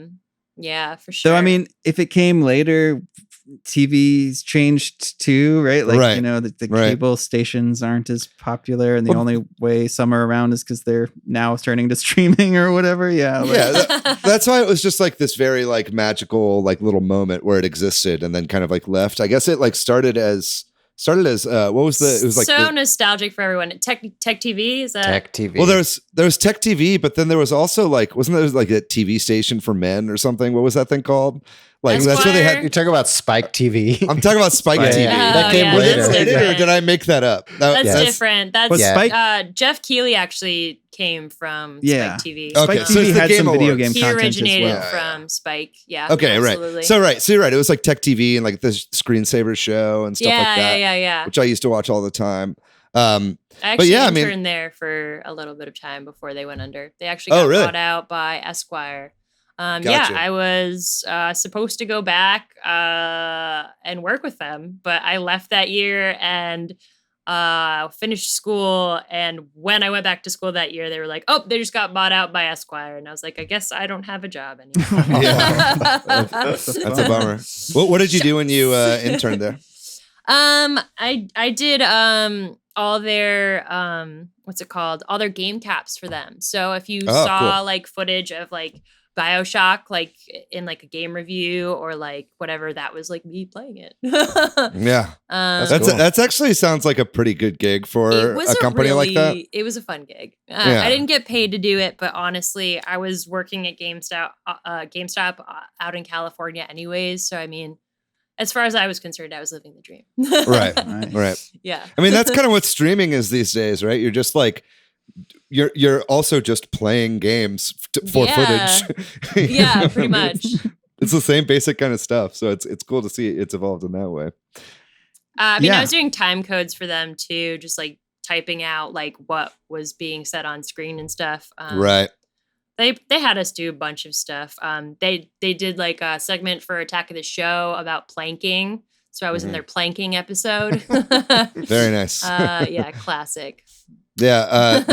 Yeah, for sure. So I mean, if it came later, TV's changed too, right? Like, Right. you know, the Right. cable stations aren't as popular, and the only way some are around is because they're now turning to streaming or whatever. Yeah. Like, Yeah, that's why it was just like this very like magical like little moment where it existed and then kind of like left. I guess it like started as what was it was like so nostalgic for everyone. Tech TV is that Tech TV. well, there was Tech TV, but then there was also like wasn't there like a TV station for men or something? What was that thing called? Like that's where they You're had. talking about Spike TV. I'm talking about Spike Yeah, TV. yeah. That Oh, came yeah, later. that's Did different. or did I make that up? That's Yes. different. That's But Spike, Jeff Keighley actually came from Yeah. Spike TV. Okay, Spike so TV it's the had Game some video Awards. game He content as originated well. from Spike. Yeah. Okay, absolutely. right. So you're right. It was like Tech TV and like the screensaver show and stuff like that, Yeah. which I used to watch all the time. I actually yeah, I mean- interned there for a little bit of time before they went under. They actually Oh, got really? bought out by Esquire. Yeah, Gotcha. I was supposed to go back and work with them, but I left that year and finished school. And when I went back to school that year, they were like, "Oh, they just got bought out by Esquire," and I was like, "I guess I don't have a job anymore." That's a bummer. What did you do when you interned there? I did all their what's it called? All their game caps for them. So if you Oh, saw cool. like footage of like BioShock like in like a game review or like whatever, that was like me playing it. Yeah, That's that's cool. that's actually sounds like a pretty good gig for It was a company like that. It was a fun gig. Yeah. I didn't get paid to do it, but honestly, I was working at GameStop out in California anyways. So I mean, as far as I was concerned, I was living the dream. Right, Right. right. Yeah. I mean, that's kind of what streaming is these days, right? You're just like you're also just playing games for Yeah. footage. Yeah, You know pretty what I mean? much. It's the same basic kind of stuff. So it's cool to see it's evolved in that way. I mean, Yeah. I was doing time codes for them too, just like typing out like what was being said on screen and stuff. Right. They had us do a bunch of stuff. They did like a segment for Attack of the Show about planking. So I was in their planking episode. Very nice. Yeah, classic. Yeah,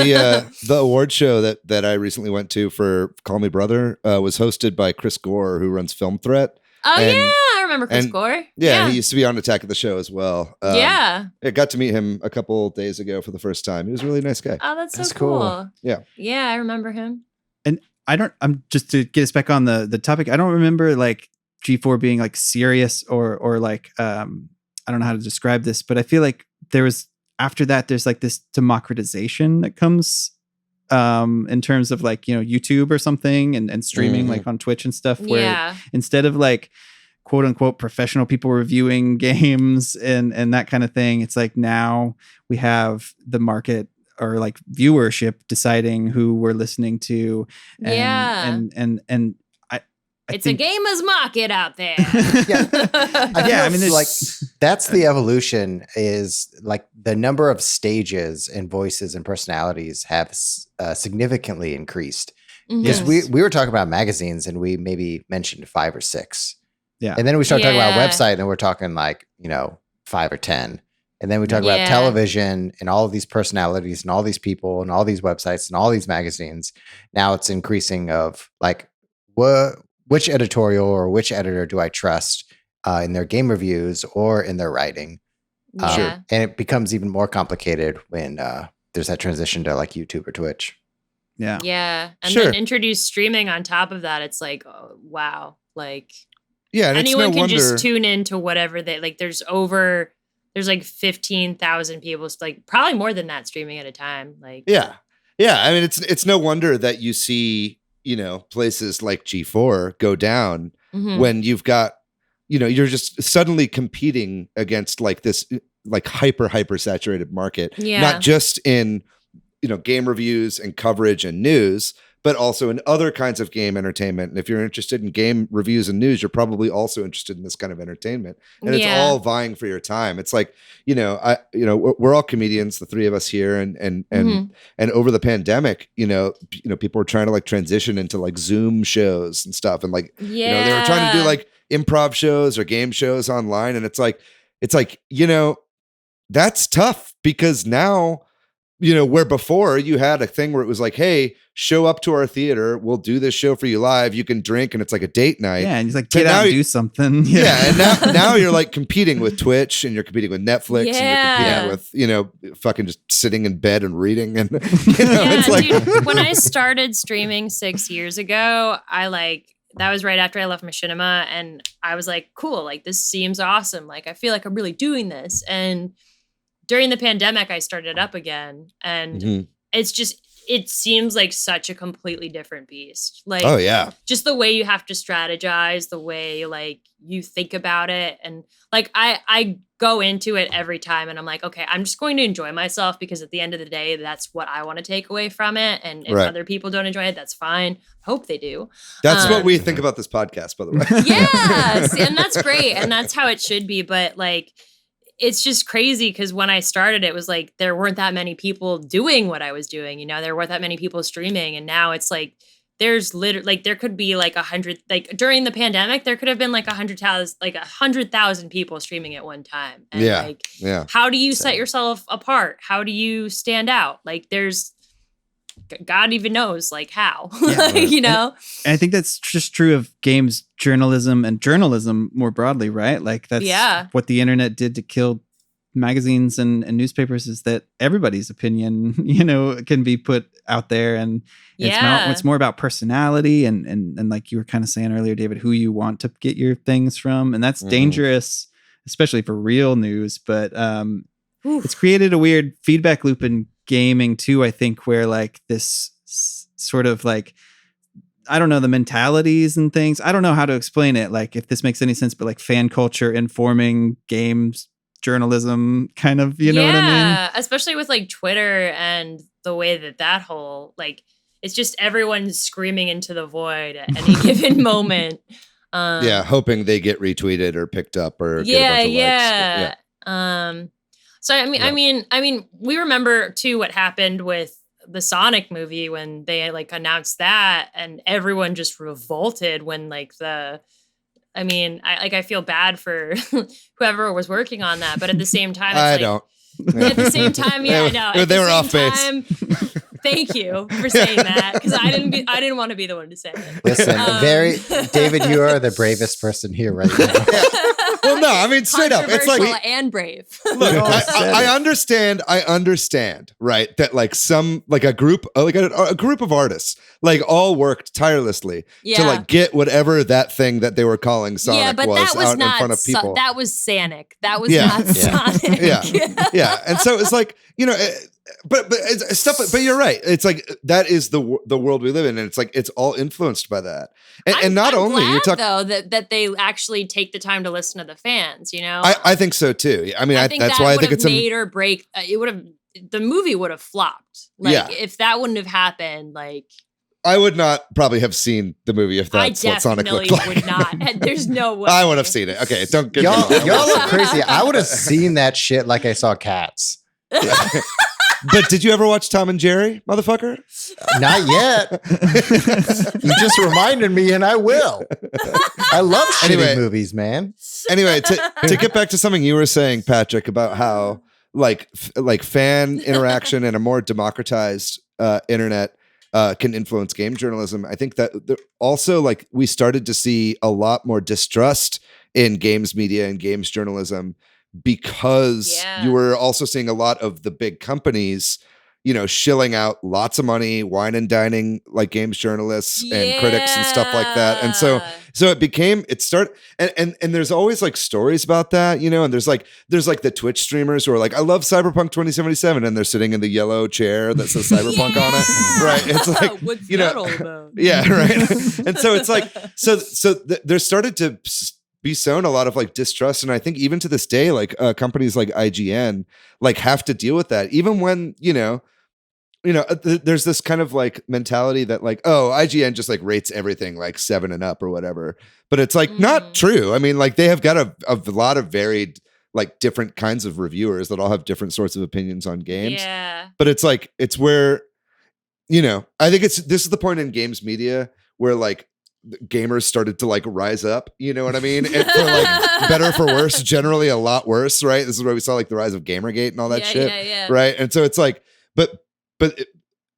the award show that I recently went to for Call Me Brother was hosted by Chris Gore, who runs Film Threat. Oh And- yeah, I remember Chris and- Gore. Yeah, he used to be on Attack of the Show as well. Yeah. I got to meet him a couple days ago for the first time. He was a really nice guy. Oh, that's so That's cool. cool. Yeah. Yeah, I remember him. I'm just to get us back on the topic. I don't remember like G4 being like serious or like, I don't know how to describe this, but I feel like there was after that, there's like this democratization that comes, in terms of like, you know, YouTube or something and streaming like on Twitch and stuff where Yeah. instead of like quote unquote professional people reviewing games and that kind of thing, it's like now we have the market or like viewership deciding who we're listening to. And, Yeah. and I It's a gamer's market out there. Yeah. I Yeah, I feel mean, there's- like That's the evolution, is like the number of stages and voices and personalities have significantly increased. Because Yes. we were talking about magazines and we maybe mentioned 5 or 6. Yeah. And then we start talking about Yeah. website and we're talking like, 5 or 10. And then we talk about television and all of these personalities and all these people and all these websites and all these magazines. Now it's increasing of like, which editorial or which editor do I trust in their game reviews or in their writing? Yeah. And it becomes even more complicated when there's that transition to like YouTube or Twitch. Yeah. Yeah. And Sure. then introduce streaming on top of that. It's like, oh, wow. Like Yeah, and anyone it's no can wonder. just tune into whatever they like. There's like 15,000 people, like probably more than that, streaming at a time. Like, Yeah. I mean, it's no wonder that you see, places like G4 go down mhm. when you've got, you're just suddenly competing against like this, like hyper saturated market, Yeah. not just in, game reviews and coverage and news, but also in other kinds of game entertainment. And if you're interested in game reviews and news, you're probably also interested in this kind of entertainment. And it's all vying for your time. It's like, we're all comedians, the three of us here, and over the pandemic, people were trying to like transition into like Zoom shows and stuff, and like, they were trying to do like improv shows or game shows online, and it's like, that's tough because now, where before you had a thing where it was like, hey, show up to our theater, we'll do this show for you live, you can drink, and it's like a date night. Yeah, and he's like, get out and do something. Yeah, and now you're like competing with Twitch, and you're competing with Netflix, and you're competing with, fucking just sitting in bed and reading, and it's like, dude, when I started streaming 6 years ago, that was right after I left Machinima, and I was like, cool, like this seems awesome, like I feel like I'm really doing this. And during the pandemic, I started up again, and it seems like such a completely different beast. Like, oh yeah, just the way you have to strategize, the way like you think about it, and like I go into it every time, and I'm like, okay, I'm just going to enjoy myself, because at the end of the day, that's what I want to take away from it. And if other people don't enjoy it, that's fine. Hope they do. That's what we think about this podcast, by the way. Yes, and that's great, and that's how it should be. But like, it's just crazy because when I started, it was like there weren't that many people doing what I was doing. There weren't that many people streaming, and now it's like there's literally like there could be like 100. Like during the pandemic, there could have been like 100,000 people streaming at one time. And how do you set yourself apart? How do you stand out? Like there's God even knows like how, And I think that's just true of games journalism and journalism more broadly, right? Like that's what the internet did to kill magazines and newspapers, is that everybody's opinion, can be put out there, and it's more about personality and like you were kind of saying earlier, David, who you want to get your things from. And that's dangerous, especially for real news. But it's created a weird feedback loop in gaming too, I think, where like this sort of like, I don't know, the mentalities and things, I don't know how to explain it, like if this makes any sense, but like fan culture informing games journalism kind of, you know what I mean? Yeah, especially with like Twitter and the way that whole like, it's just everyone screaming into the void at any given moment. Hoping they get retweeted or picked up or get a bunch of likes. So I mean, we remember too what happened with the Sonic movie when they like announced that, and everyone just revolted when like I feel bad for whoever was working on that, but at the same time, At the same time, I know. They were off base. Thank you for saying that, because I didn't want to be the one to say it. Listen, David, you are the bravest person here right now. Well, no, I mean, straight up, it's like and brave. Look, I understand, right? That like a group of artists, like all worked tirelessly to like get whatever that thing that they were calling Sonic was out in front of people. That was Sonic. That was not Sonic. Yeah. And so it's like, but it's stuff. But you're right. It's like that is the world we live in, and it's like it's all influenced by that. And not only you're talking though that they actually take the time to listen to the fans. I think so too. I mean, I think that's why I think it's made or break. The movie would have flopped. Like if that wouldn't have happened, like I would not probably have seen the movie if that's what Sonic looked like. I definitely would not. There's no way. I would have seen it. Okay, don't get y'all, me wrong. y'all look crazy. I would have seen that shit like I saw Cats. But did you ever watch Tom and Jerry, motherfucker? Not yet. You just reminded me, and I will. I love shitty movies, man. Anyway, to get back to something you were saying, Patrick, about how like fan interaction and a more democratized internet can influence game journalism. I think that also like we started to see a lot more distrust in games media and games journalism because you were also seeing a lot of the big companies, you know, shilling out lots of money, wine and dining like games journalists and critics and stuff like that. And so and there's always like stories about that, you know, and there's like the Twitch streamers who are like, I love Cyberpunk 2077, and they're sitting in the yellow chair that says Cyberpunk on it. Right. It's like, what's you that know, all about? Yeah, right. And so it's like, there started to be sown a lot of like distrust, and I think even to this day, like companies like IGN like have to deal with that, even when you know, there's this kind of like mentality that like, oh, IGN just like rates everything like 7 and up or whatever, but it's like not true. I mean, like they have got a lot of varied like different kinds of reviewers that all have different sorts of opinions on games. Yeah, but it's like it's where, you know, I think this is the point in games media where like gamers started to like rise up, you know what I mean? And for like better for worse, generally a lot worse, right? This is where we saw like the rise of Gamergate and all that shit, right? And so it's like, but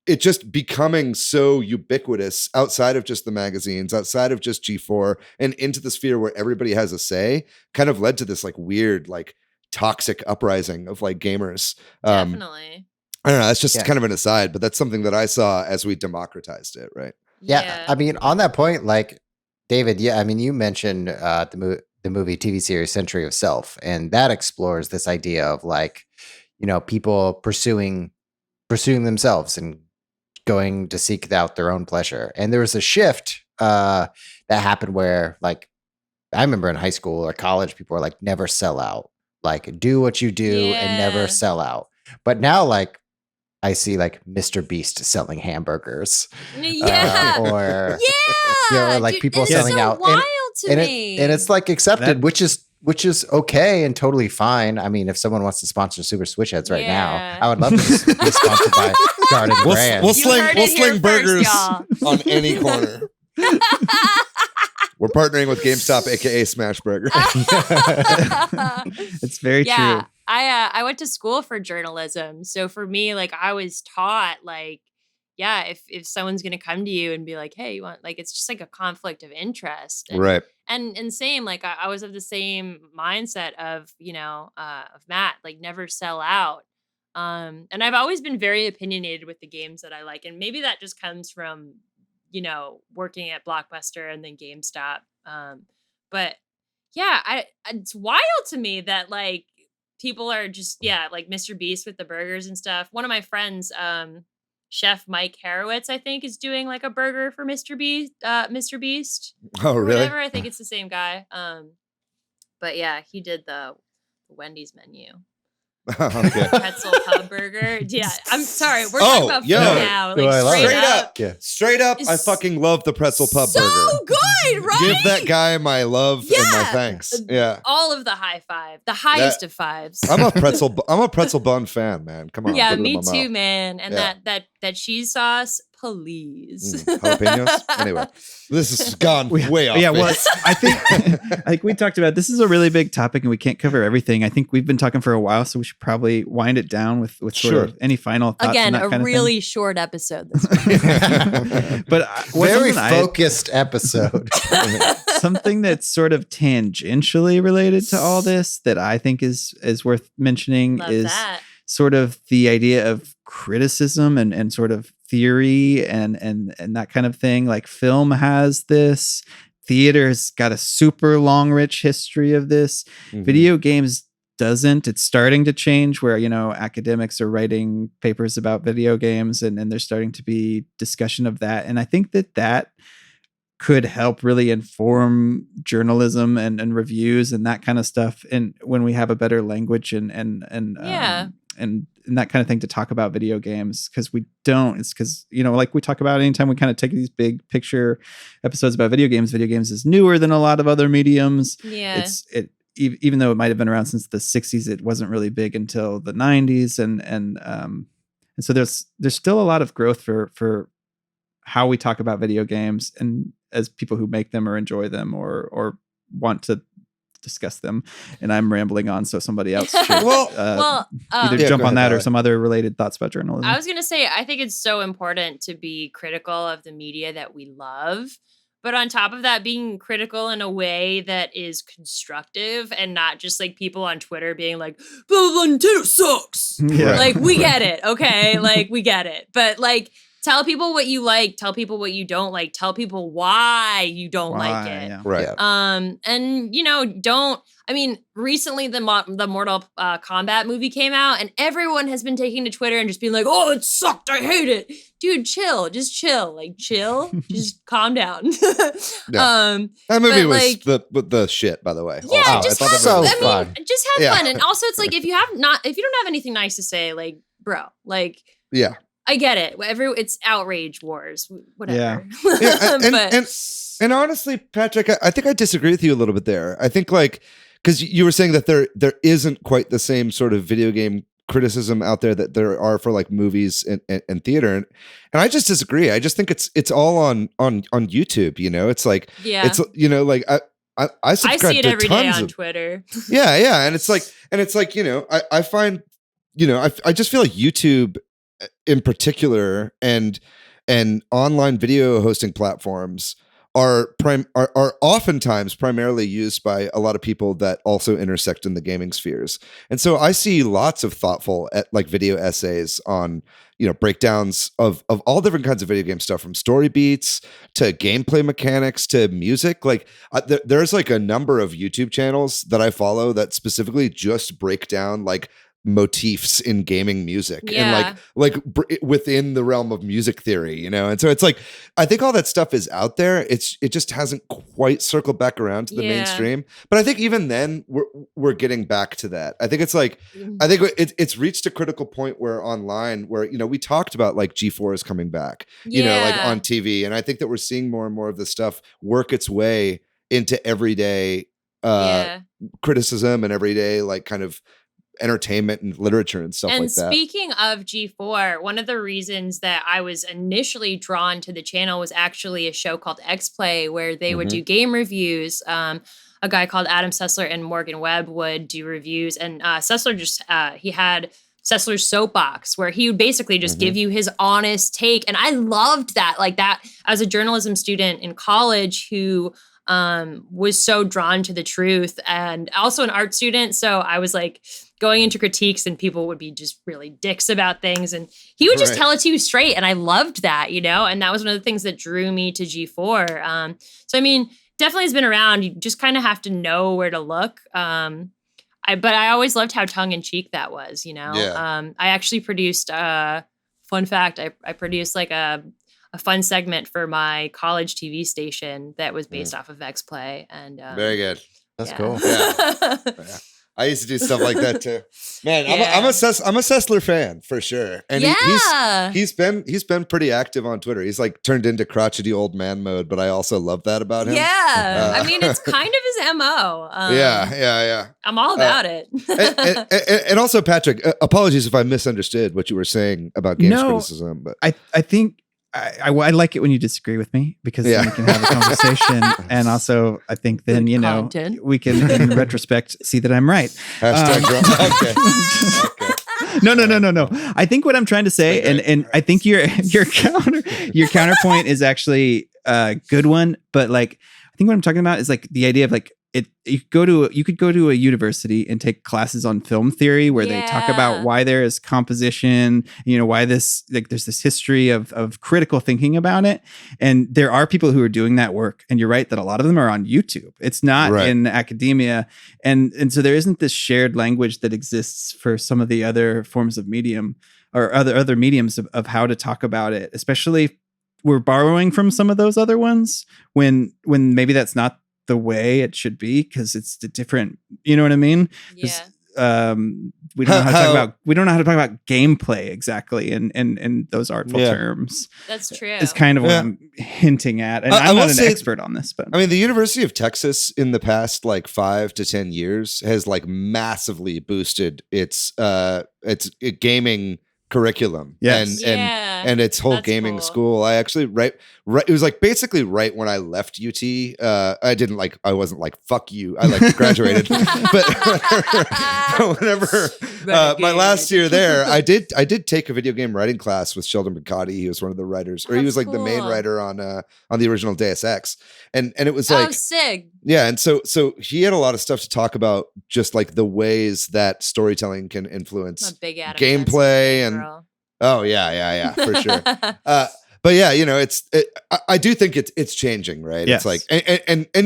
it just becoming so ubiquitous outside of just the magazines, outside of just G4, and into the sphere where everybody has a say, kind of led to this like weird, like toxic uprising of like gamers. Definitely. I don't know. That's just kind of an aside, but that's something that I saw as we democratized it, right? Yeah, I mean, on that point, like David, I mean, you mentioned the movie TV series Century of Self, and that explores this idea of like, you know, people pursuing themselves and going to seek out their own pleasure. And there was a shift that happened where, like, I remember in high school or college, people were like, never sell out, like do what you do and never sell out. But now, like, I see like Mr. Beast selling hamburgers, or you know, like dude, people selling out, wild to me. And it's like accepted, which is okay and totally fine. I mean, if someone wants to sponsor Super Switch Headz right now, I would love to be sponsored by Garden Brand. We'll sling burgers on any corner. We're partnering with GameStop, aka Smash Burger. It's very true. I went to school for journalism, so for me, like I was taught, like, if someone's gonna come to you and be like, hey, you want, like, it's just like a conflict of interest, right? And same, like I was of the same mindset of, you know, of Matt, like never sell out. And I've always been very opinionated with the games that I like, and maybe that just comes from, you know, working at Blockbuster and then GameStop. But yeah, it's wild to me that like people are just, like Mr. Beast with the burgers and stuff. One of my friends, Chef Mike Harowitz, I think, is doing like a burger for Mr. Beast. Oh, really? Whatever. I think it's the same guy. But yeah, he did the Wendy's menu. Okay. Pretzel pub burger. Yeah, I'm sorry. We're talking about food now. Like straight up, I fucking love the pretzel pub burger. So good, right? Give that guy my love and my thanks. Yeah, all of the high five, the highest of fives. I'm a pretzel bun fan, man. Come on. Yeah, me too, man. And that cheese sauce, please. Jalapenos. Anyway, this has gone way off. Yeah, well, I think we talked about this is a really big topic and we can't cover everything. I think we've been talking for a while, so we should probably wind it down with sort of any final thoughts. Again, on that a kind really of short episode this week. But very focused episode. Something that's sort of tangentially related to all this that I think is worth mentioning sort of the idea of criticism and sort of theory and that kind of thing. Like film has this, theater's got a super long, rich history of this. Video games doesn't. It's starting to change where, you know, academics are writing papers about video games and there's starting to be discussion of that. And I think that could help really inform journalism and reviews and that kind of stuff. And when we have a better language and that kind of thing to talk about video games, because we don't. It's because, like we talk about anytime we kind of take these big picture episodes about video games is newer than a lot of other mediums. Yeah. Even though it might have been around since the 60s, it wasn't really big until the 90s. And so there's still a lot of growth for how we talk about video games, and as people who make them or enjoy them or want to discuss them. And I'm rambling on, so somebody else should either jump on that or some other related thoughts about journalism. I was going to say, I think it's so important to be critical of the media that we love. But on top of that, being critical in a way that is constructive and not just like people on Twitter being like, blah, blah, Nintendo sucks. Yeah. Like, we get it. Okay. Like, we get it. But like, tell people what you like. Tell people what you don't like. Tell people why you don't like it. Yeah. Right. And recently the Mortal Kombat movie came out, and everyone has been taking to Twitter and just being like, "Oh, it sucked. I hate it." Dude, chill. Just chill. Like, chill. Just calm down. Yeah. That movie was the shit, by the way. Yeah, Also, just I thought have that movie so was fun. Just have fun. And also, it's like if you don't have anything nice to say, like, bro, like, Yeah. I get it. It's outrage wars, whatever. Yeah, and honestly, Patrick, I think I disagree with you a little bit there. I think because you were saying that there isn't quite the same sort of video game criticism out there that there are for like movies and theater, and I just disagree. I just think it's all on YouTube. It's like it's like I subscribe see it to every day tons on of Twitter. yeah, and it's like I find I just feel like YouTube in particular and online video hosting platforms are oftentimes primarily used by a lot of people that also intersect in the gaming spheres. And so I see lots of thoughtful video essays on, breakdowns of all different kinds of video game stuff, from story beats to gameplay mechanics to music. There's a number of YouTube channels that I follow that specifically just break down motifs in gaming music and within the realm of music theory, and so it's I think all that stuff is out there. It just hasn't quite circled back around to the mainstream, but I think even then we're getting back to that. I think it's I think it's reached a critical point where online, where we talked about G4 is coming back, on TV, and I think that we're seeing more and more of this stuff work its way into everyday criticism and everyday kind of entertainment and literature and stuff like that. And speaking of G4, one of the reasons that I was initially drawn to the channel was actually a show called X-Play, where they would do game reviews. A guy called Adam Sessler and Morgan Webb would do reviews, and Sessler he had Sessler's Soapbox, where he would basically just give you his honest take. And I loved that. That as a journalism student in college who was so drawn to the truth, and also an art student. So I was going into critiques, and people would be just really dicks about things, and he would just tell it to you straight. And I loved that, and that was one of the things that drew me to G4. So, definitely has been around. You just kind of have to know where to look. But I always loved how tongue in cheek that was, I actually produced, fun fact, I produced a fun segment for my college TV station that was based off of X-Play. And very good. That's cool. Yeah. I used to do stuff like that too. Man, I'm a Sessler fan for sure. And he's been pretty active on Twitter. He's turned into crotchety old man mode, but I also love that about him. Yeah. It's kind of his MO. Yeah. I'm all about it. and also, Patrick, apologies if I misunderstood what you were saying about games criticism, but I think I like it when you disagree with me, because then we can have a conversation. And also, I think then, we can, in retrospect, see that I'm right. Okay. No. I think what I'm trying to say, and I think your counterpoint is actually a good one. But I think what I'm talking about is the idea of you could go to a university and take classes on film theory, where they talk about why there is composition, why this, there's this history of critical thinking about it. And there are people who are doing that work. And you're right that a lot of them are on YouTube. It's not in academia. And so there isn't this shared language that exists for some of the other forms of medium or other mediums of how to talk about it, especially we're borrowing from some of those other ones when maybe that's not the way it should be, because it's the different, you know what I mean? Yeah. we don't know how to talk about gameplay exactly in those artful terms. That's true. Is kind of what I'm hinting at. And I'm not an expert on this, but I mean, the University of Texas in the past like 5 to 10 years has like massively boosted its gaming curriculum. Yes. And its whole That's gaming cool. school. I actually it was like basically right when I left UT. I wasn't like fuck you. I like graduated, but whenever my last year there, I did take a video game writing class with Sheldon McCarty. He was one of the writers, or he was like the main writer on the original Deus Ex, and it was like sick. Yeah, and so he had a lot of stuff to talk about, just like the ways that storytelling can influence I'm a big Adam gameplay Jensen and girl. oh yeah, for sure. But yeah, you know, I do think it's changing, right? Yes. It's like,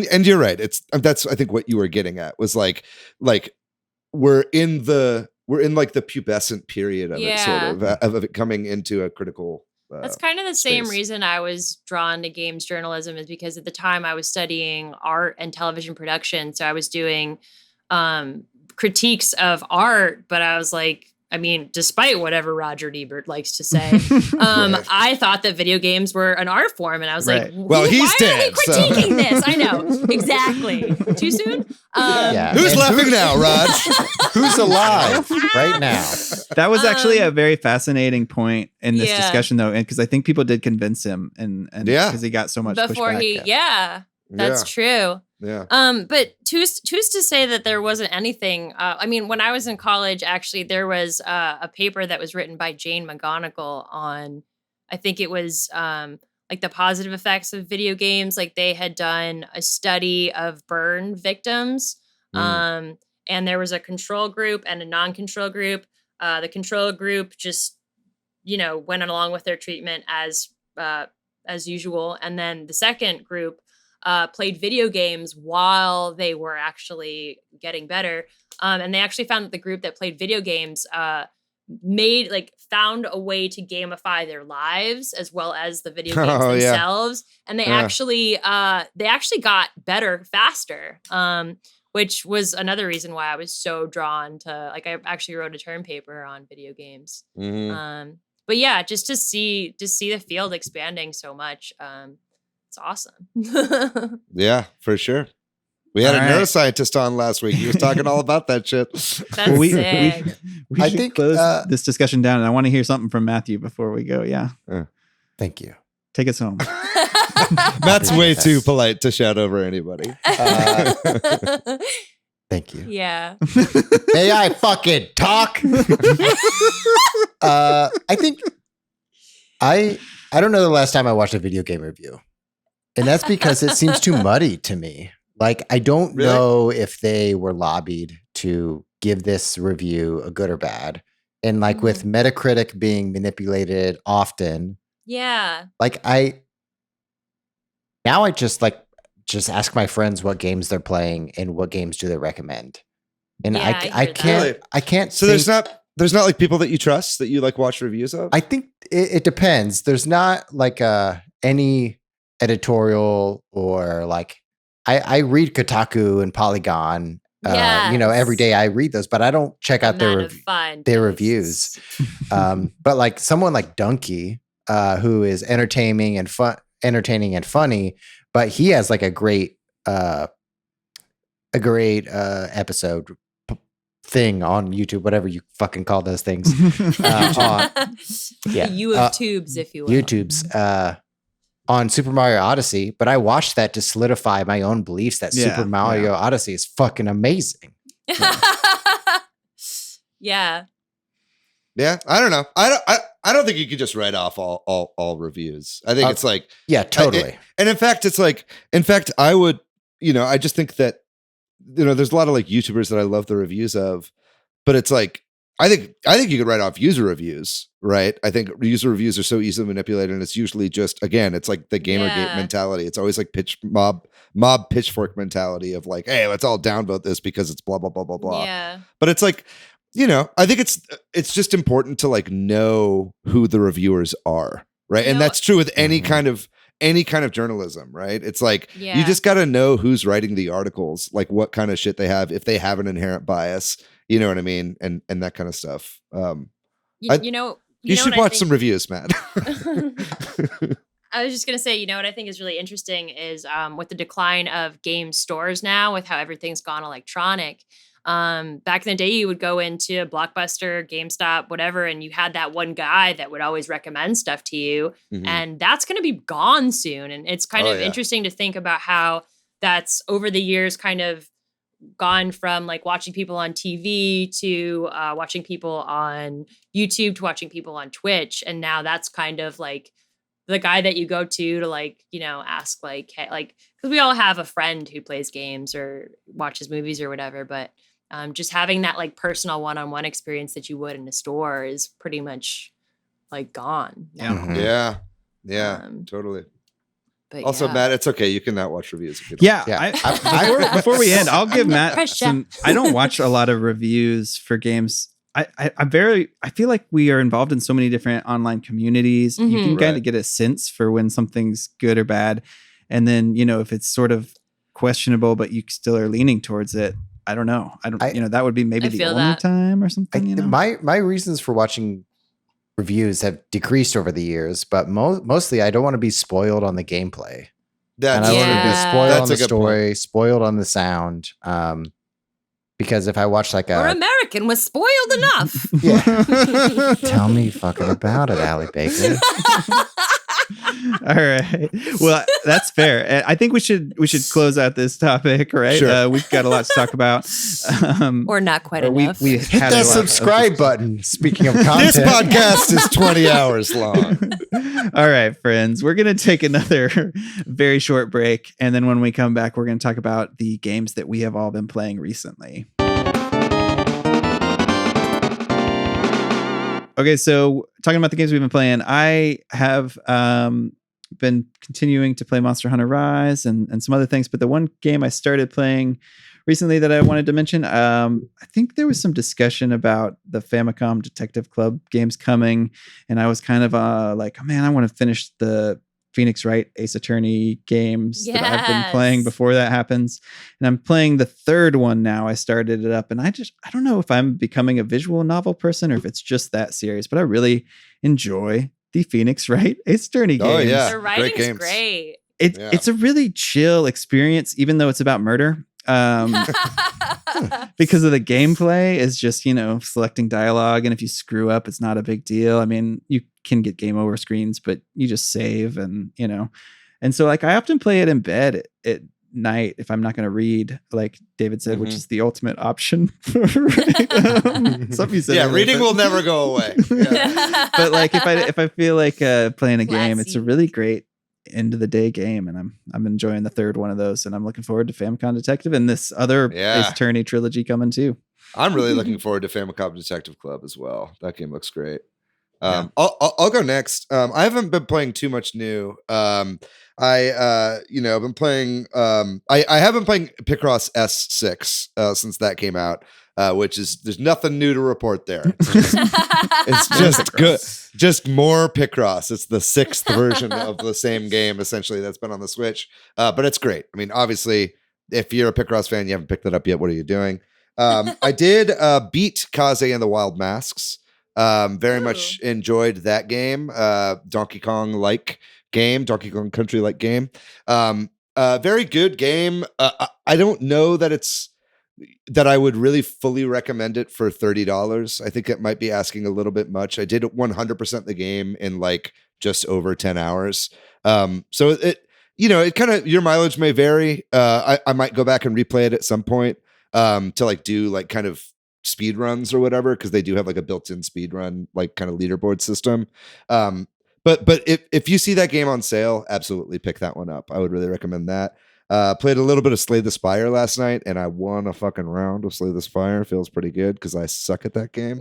and you're right. That's I think what you were getting at was like we're in like the pubescent period of it, sort of it coming into a critical. That's kind of the same space. reason I was drawn to games journalism, is because at the time I was studying art and television production. So I was doing critiques of art, but I was like, I mean, despite whatever Roger Ebert likes to say, I thought that video games were an art form, and I was like, well, he's why dead. Are we critiquing this? I know exactly. Too soon. Who's laughing now, Raj? Who's alive right now? that was actually a very fascinating point in this discussion, though, and because I think people did convince him, and because he got so much before pushback. That's true. Yeah. But who's to say that there wasn't anything? I mean, when I was in college, actually, there was a paper that was written by Jane McGonigal on, I think it was like the positive effects of video games. Like they had done a study of burn victims, and there was a control group and a non-control group. The control group just, went along with their treatment as usual, and then the second group played video games while they were actually getting better. And they actually found that the group that played video games found a way to gamify their lives as well as the video games themselves. And they actually got better faster, which was another reason why I was so drawn to, like, I actually wrote a term paper on video games. But yeah, just to see the field expanding so much, it's awesome. Yeah, for sure. We had a neuroscientist on last week. He was talking all about that shit. That's sick. We should close this discussion down, and I want to hear something from Matthew before we go. Yeah. Thank you. Take us home. Matt's way too polite to shout over anybody. Thank you. Yeah. May I fucking talk? I think I don't know the last time I watched a video game review. And that's because it seems too muddy to me. Like, I don't know if they were lobbied to give this review a good or bad. And like with Metacritic being manipulated often. Yeah. Like I just ask my friends what games they're playing and what games do they recommend. And I can't. So there's not like people that you trust that you like watch reviews of? I think it depends. There's not like any editorial or like I read Kotaku and Polygon. Every day I read those, but I don't check out their reviews. But like someone like Dunkey, who is entertaining and funny, but he has like a great episode thing on YouTube, whatever you fucking call those things. YouTubes, if you will. YouTubes on Super Mario Odyssey, but I watched that to solidify my own beliefs that Super Mario Odyssey is fucking amazing. Yeah. Yeah, I don't know. I don't think you could just write off all reviews. I think it's like totally. And in fact, I would, I just think that there's a lot of like YouTubers that I love the reviews of, but it's like I think you could write off user reviews, right? I think user reviews are so easily manipulated, and it's usually just, again, it's like the Gamergate mentality. It's always like mob pitchfork mentality of like, hey, let's all downvote this because it's blah blah blah blah blah. Yeah. But it's like, I think it's just important to like know who the reviewers are, right? And that's true with any kind of journalism, right? It's like you just got to know who's writing the articles, like what kind of shit they have, if they have an inherent bias, You know what I mean? And that kind of stuff. You, I- you know, You know should what I watch think- some reviews, Matt. I was just gonna say, what I think is really interesting is with the decline of game stores now, with how everything's gone electronic. Back in the day, you would go into Blockbuster, GameStop, whatever, and you had that one guy that would always recommend stuff to you, Mhm. and that's going to be gone soon. And it's kind Oh, of yeah. interesting to think about how that's over the years kind of gone from like watching people on TV to watching people on YouTube to watching people on Twitch, and now that's kind of like the guy that you go to like, ask like, hey, like, because we all have a friend who plays games or watches movies or whatever, but just having that like personal one-on-one experience that you would in a store is pretty much like gone. Yeah. now. Mhm. Yeah, Um, totally. But Also, yeah. Matt, it's okay. You can not watch reviews. If you don't. Yeah, Yeah. before we end, I'll give Under Matt pressure. some. I don't watch a lot of reviews for games. I feel like we are involved in so many different online communities. You Mhm. can kind Right. of get a sense for when something's good or bad, and then if it's sort of questionable, but you still are leaning towards it. I don't know. That would be maybe I the feel only that. time or something. My reasons for watching reviews have decreased over the years, but mostly I don't want to be spoiled on the gameplay. And I That's want to be Yeah. spoiled That's on the a good story, spoiled on the sound. Because if I watch like Or a American was spoiled enough. yeah, tell me fucking about it, Allie Baker. All right. Well, that's fair. And I think we should close out this topic, right? Sure. We've got a lot to talk about. Or not quite or enough. we Hit had a that lot of- subscribe button. Speaking of content, This podcast is 20 hours long. All right, friends, we're going to take another very short break. And then when we come back, we're going to talk about the games that we have all been playing recently. Okay, so talking about the games we've been playing, I have been continuing to play Monster Hunter Rise and some other things. But the one game I started playing recently that I wanted to mention, I think there was some discussion about the Famicom Detective Club games coming. And I was kind of like, oh man, I want to finish the Phoenix Wright Ace Attorney games that I've been playing Yes. before that happens. And I'm playing the third one now. I started it up and I don't know if I'm becoming a visual novel person or if it's just that series, but I really enjoy the Phoenix Wright Ace Attorney games. Oh, yeah. The great writing's games. great. Yeah. It's a really chill experience, even though it's about murder. Because of the gameplay is just, selecting dialogue. And if you screw up, it's not a big deal. I mean, you can get game over screens, but you just save and so like I often play it in bed at night if I'm not going to read, like David said, which Mhm. is the ultimate option. Something you said Yeah, earlier, reading but- will never go away. Yeah. But like if I feel like playing a game, it's a Classy. really great end of the day game, and I'm enjoying the third one of those, and I'm looking forward to Famicom Detective and this other Yeah. Ace Attorney trilogy coming too. I'm really looking forward to Famicom Detective Club as well. That game looks great. I'll go next. I haven't been playing too much new. I've been playing. I have been playing Picross S6 since that came out, which is there's nothing new to report there. It's just good. Just more Picross. It's the 6th version of the same game, essentially, that's been on the Switch. But it's great. I mean, obviously, if you're a Picross fan, you haven't picked that up yet. What are you doing? I did beat Kaze and the Wild Masks. Very much enjoyed that game. Donkey Kong-like game, Donkey Kong Country-like game. Very good game. I don't know that I would really fully recommend it for $30. I think it might be asking a little bit much. I did 100% the game in like just over 10 hours. So it kind of, your mileage may vary. I might go back and replay it at some point to like do like kind of speed runs or whatever, because they do have like a built-in speed run, like kind of leaderboard system. But if you see that game on sale, absolutely pick that one up. I would really recommend that. Played a little bit of Slay the Spire last night, and I won a fucking round of Slay the Spire. Feels pretty good because I suck at that game.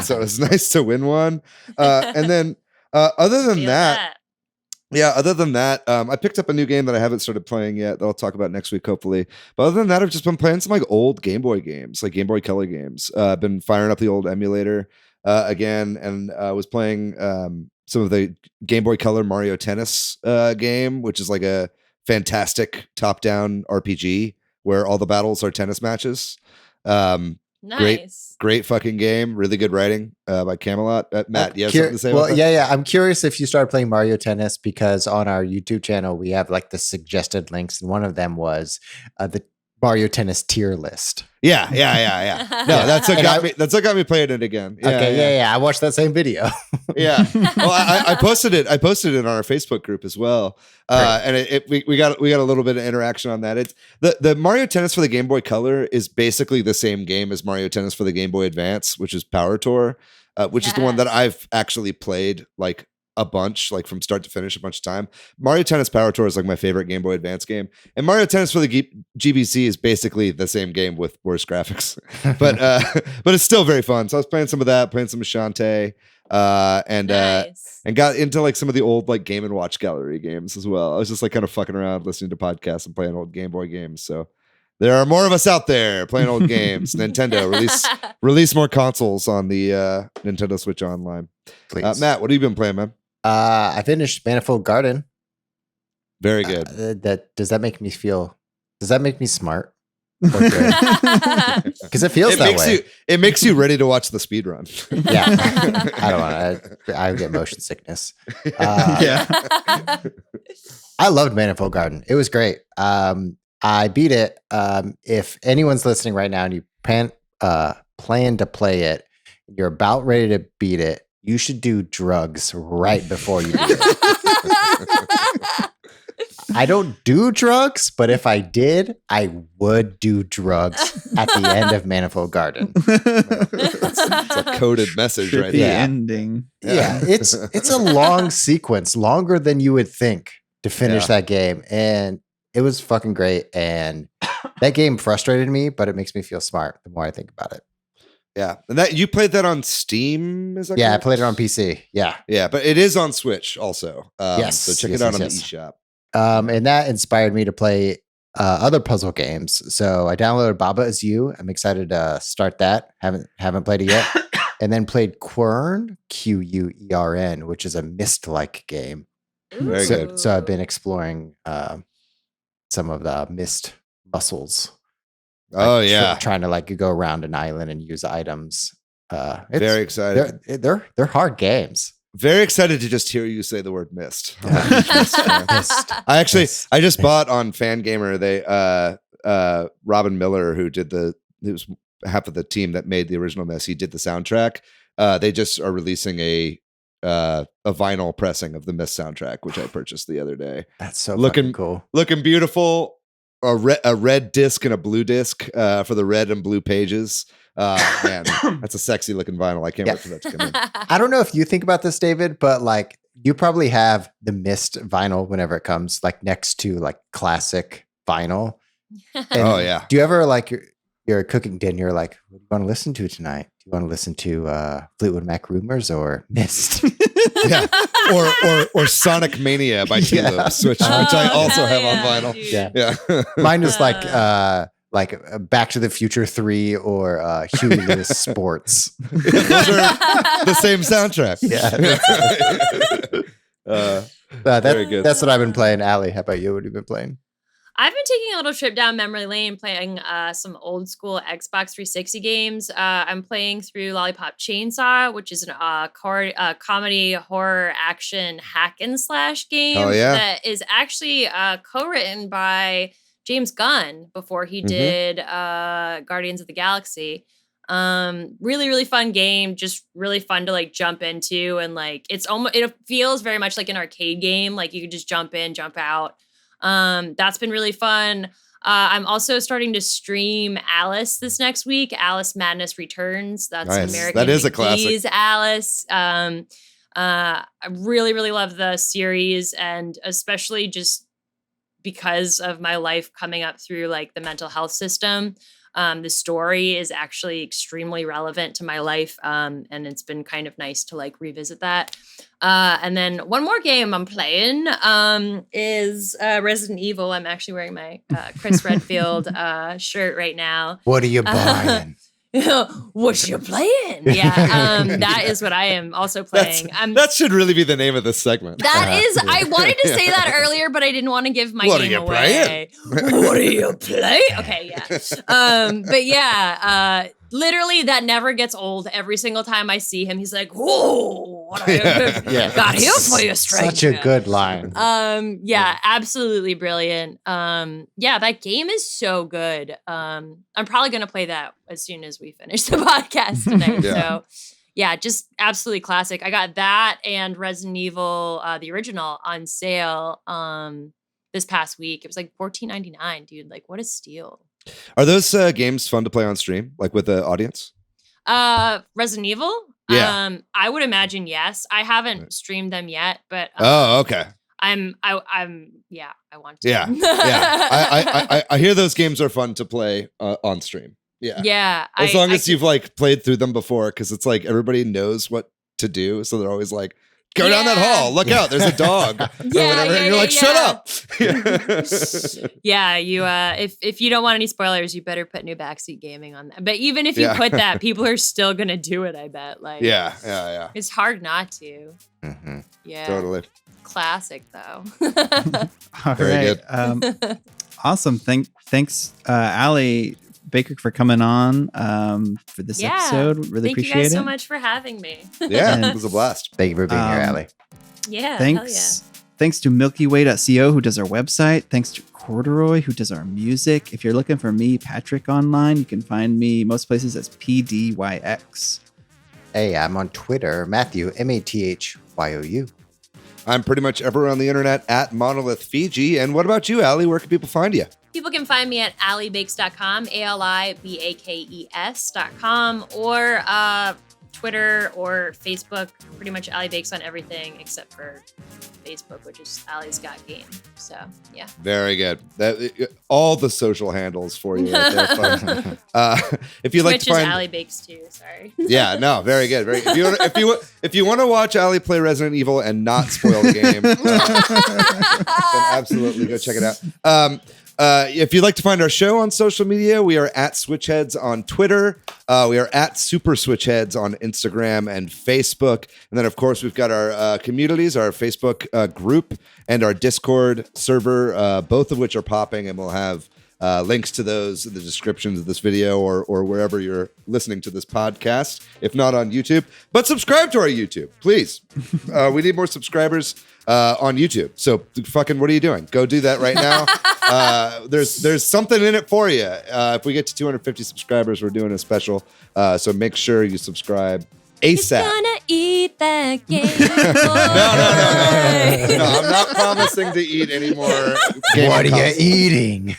So it was nice to win one. And then other than Feel that, I picked up a new game that I haven't started playing yet that I'll talk about next week, hopefully. But other than that, I've just been playing some like old Game Boy games, like Game Boy Color games. I've been firing up the old emulator again, and was playing some of the Game Boy Color Mario Tennis game, which is like a fantastic top-down RPG where all the battles are tennis matches. Nice. Great fucking game. Really good writing by Camelot. Matt, you have something to say about that? Yeah. I'm curious if you started playing Mario Tennis, because on our YouTube channel, we have like the suggested links. And one of them was the Mario Tennis tier list. Yeah. No, that's what got me playing it again. Yeah. I watched that same video. Yeah. Well, I posted it. I posted it on our Facebook group as well. And we got a little bit of interaction on that. It's the Mario Tennis for the Game Boy Color is basically the same game as Mario Tennis for the Game Boy Advance, which is Power Tour, which is the one that I've actually played like a bunch, like from start to finish a bunch of time. Mario Tennis Power Tour is like my favorite Game Boy Advance game, and Mario Tennis for the GBC is basically the same game with worse graphics, but it's still very fun. So I was playing some of that, playing some Shantae, and got into like some of the old like Game & Watch Gallery games as well. I was just like kind of fucking around, listening to podcasts and playing old Game Boy games. So there are more of us out there playing old games. Nintendo release more consoles on the Nintendo Switch Online. Please. Matt, what have you been playing, man? I finished Manifold Garden. Very good. Does that make me smart? Because it feels that way. It makes you ready to watch the speed run. Yeah. I don't want to. I get motion sickness. Yeah. I loved Manifold Garden. It was great. I beat it. If anyone's listening right now and you plan to play it, you're about ready to beat it, you should do drugs right before you beat it. I don't do drugs, but if I did, I would do drugs at the end of Manifold Garden. It's a coded message right The there. ending. Yeah, it's a long sequence, longer than you would think to finish that game. And it was fucking great. And that game frustrated me, but it makes me feel smart the more I think about it. Yeah. And that you played that on Steam, is that Yeah, correct? I played it on PC. Yeah. Yeah, but it is on Switch also. Yes. So check Yes, it out yes, on yes. the eShop. And that inspired me to play other puzzle games. So I downloaded Baba Is You. I'm excited to start that. Haven't played it yet. And then played Quern, Quern, which is a Myst-like game. Very good. So I've been exploring some of the Myst muscles. Oh, Like, yeah. trying to like go around an island and use items. Very excited. They're hard games. Very excited to just hear you say the word mist. Myst. I just bought on Fangamer. They Robin Miller, who was half of the team that made the original Mist. He did the soundtrack. They just are releasing a vinyl pressing of the Mist soundtrack, which I purchased the other day. That's so Looking fucking cool. Looking beautiful. A red disc and a blue disc for the red and blue pages. Man, that's a sexy looking vinyl. I can't wait for that to come in. I don't know if you think about this, David, but like you probably have the Myst vinyl whenever it comes like next to like classic vinyl. And Oh, yeah. Do you ever like you're cooking dinner, like, what do you want to listen to tonight? Do you want to listen to Fleetwood Mac Rumors or Myst? Yeah. Or Sonic Mania by Two Yeah. Loops, which I also have on vinyl. dude. Yeah. Yeah. Mine is like Back to the Future 3 or Huey Lewis Sports. Those are the same soundtrack. Very good. That's what I've been playing. Allie, how about you? What have you been playing? I've been taking a little trip down memory lane, playing some old school Xbox 360 games. I'm playing through Lollipop Chainsaw, which is a comedy horror action hack and slash game Oh, yeah. that is actually co-written by James Gunn before he did Guardians of the Galaxy. Really, really fun game. Just really fun to like jump into, and like it feels very much like an arcade game. Like you could just jump in, jump out. That's been really fun. I'm also starting to stream Alice this next week. Alice Madness Returns. That's Nice. American That is a McGee's classic. Alice. I really, really love the series, and especially just because of my life coming up through like the mental health system. The story is actually extremely relevant to my life. And it's been kind of nice to like revisit that. And then one more game I'm playing is Resident Evil. I'm actually wearing my Chris Redfield shirt right now. What are you buying? What you playing? Yeah, that is what I am also playing. That should really be the name of this segment. That is, I wanted to say that earlier, but I didn't want to give my What are game you away. What are you playing? Okay, yeah. But yeah, Literally, that never gets old. Every single time I see him, he's like, "Whoa, what I Yeah. got here for you, stranger." Such a good line. Absolutely brilliant. That game is so good. I'm probably gonna play that as soon as we finish the podcast tonight. Yeah. So, yeah, just absolutely classic. I got that and Resident Evil, the original, on sale this past week. It was like $14.99, dude. Like, what a steal. Are those games fun to play on stream, like with the audience? Resident Evil? Yeah. I would imagine yes. I haven't streamed them yet, but Okay. I want to. Yeah. Yeah. I hear those games are fun to play on stream. Yeah. Yeah. As long as you've like played through them before, because it's like everybody knows what to do. So they're always like, go down that hall. Look out. There's a dog. Or whatever. And you're like, shut up. Yeah. You if you don't want any spoilers, you better put new backseat gaming on that. But even if you put that, people are still gonna do it, I bet. Like yeah. It's hard not to. Mhm. Yeah. Totally. Classic though. All Very right. Good. Awesome. Thanks, Allie Baker, for coming on for this episode. Really Thank appreciate you guys it. so much for having me. Yeah, it was a blast. Thank you for being here, Allie. Yeah. Thanks. Thanks to MilkyWay.co, who does our website. Thanks to Corduroy, who does our music. If you're looking for me, Patrick, online, you can find me most places as PDYX. Hey, I'm on Twitter, Matthew, MATHYOU. I'm pretty much everywhere on the internet at Monolith Fiji. And what about you, Allie? Where can people find you? People can find me at allibakes.com, ALIBAKES.com, or Twitter or Facebook. Pretty much Allie Bakes on everything except for Facebook, which is Allie's Got Game. So, yeah. Very good. All the social handles for you right there, folks. If you like to Twitch find is Allie Bakes too. Sorry. Yeah, no, very good. Very. If you want to watch Allie play Resident Evil and not spoil the game, then absolutely go check it out. If you'd like to find our show on social media, we are at Switch Headz on Twitter. We are at Super Switch Headz on Instagram and Facebook. And then, of course, we've got our communities, our Facebook group and our Discord server, both of which are popping, and we'll have links to those in the descriptions of this video or wherever you're listening to this podcast, if not on YouTube. But subscribe to our YouTube, please. We need more subscribers on YouTube. So fucking what are you doing? Go do that right now. There's something in it for you. If we get to 250 subscribers, we're doing a special. So make sure you subscribe ASAP. Gonna eat that game. No, I'm not promising to eat any more. What are you eating?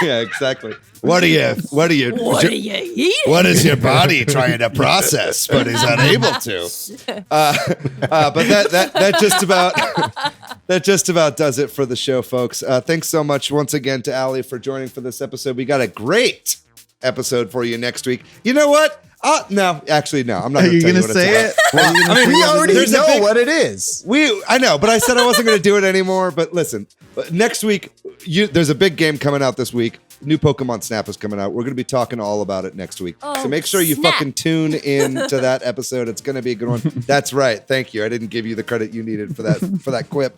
Yeah, exactly. What are you eating? What is your body trying to process, but is unable to? But that just about does it for the show, folks. Thanks so much once again to Allie for joining for this episode. We got a great episode for you next week. You know what? No, actually, no. I'm not going to tell you what say it's it? about. I mean, we already know what it is. I know, but I said I wasn't going to do it anymore. But listen, next week, there's a big game coming out this week. New Pokemon Snap is coming out. We're going to be talking all about it next week. So make sure you fucking tune in to that episode. It's going to be a good one. That's right. Thank you. I didn't give you the credit you needed for that quip.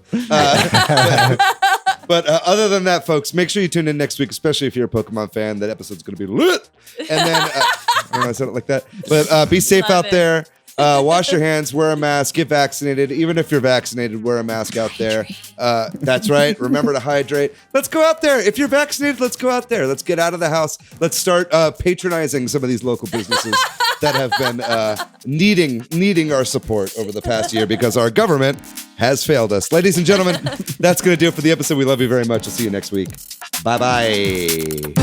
But other than that, folks, make sure you tune in next week, especially if you're a Pokemon fan. That episode's going to be lit. And then, I don't know I said it like that. But be safe out there. Wash your hands, wear a mask, get vaccinated. Even if you're vaccinated, wear a mask out there. That's right. Remember to hydrate. Let's go out there. If you're vaccinated, let's go out there. Let's get out of the house. Let's start patronizing some of these local businesses that have been needing our support over the past year because our government has failed us. Ladies and gentlemen, that's going to do it for the episode. We love you very much. We'll see you next week. Bye-bye.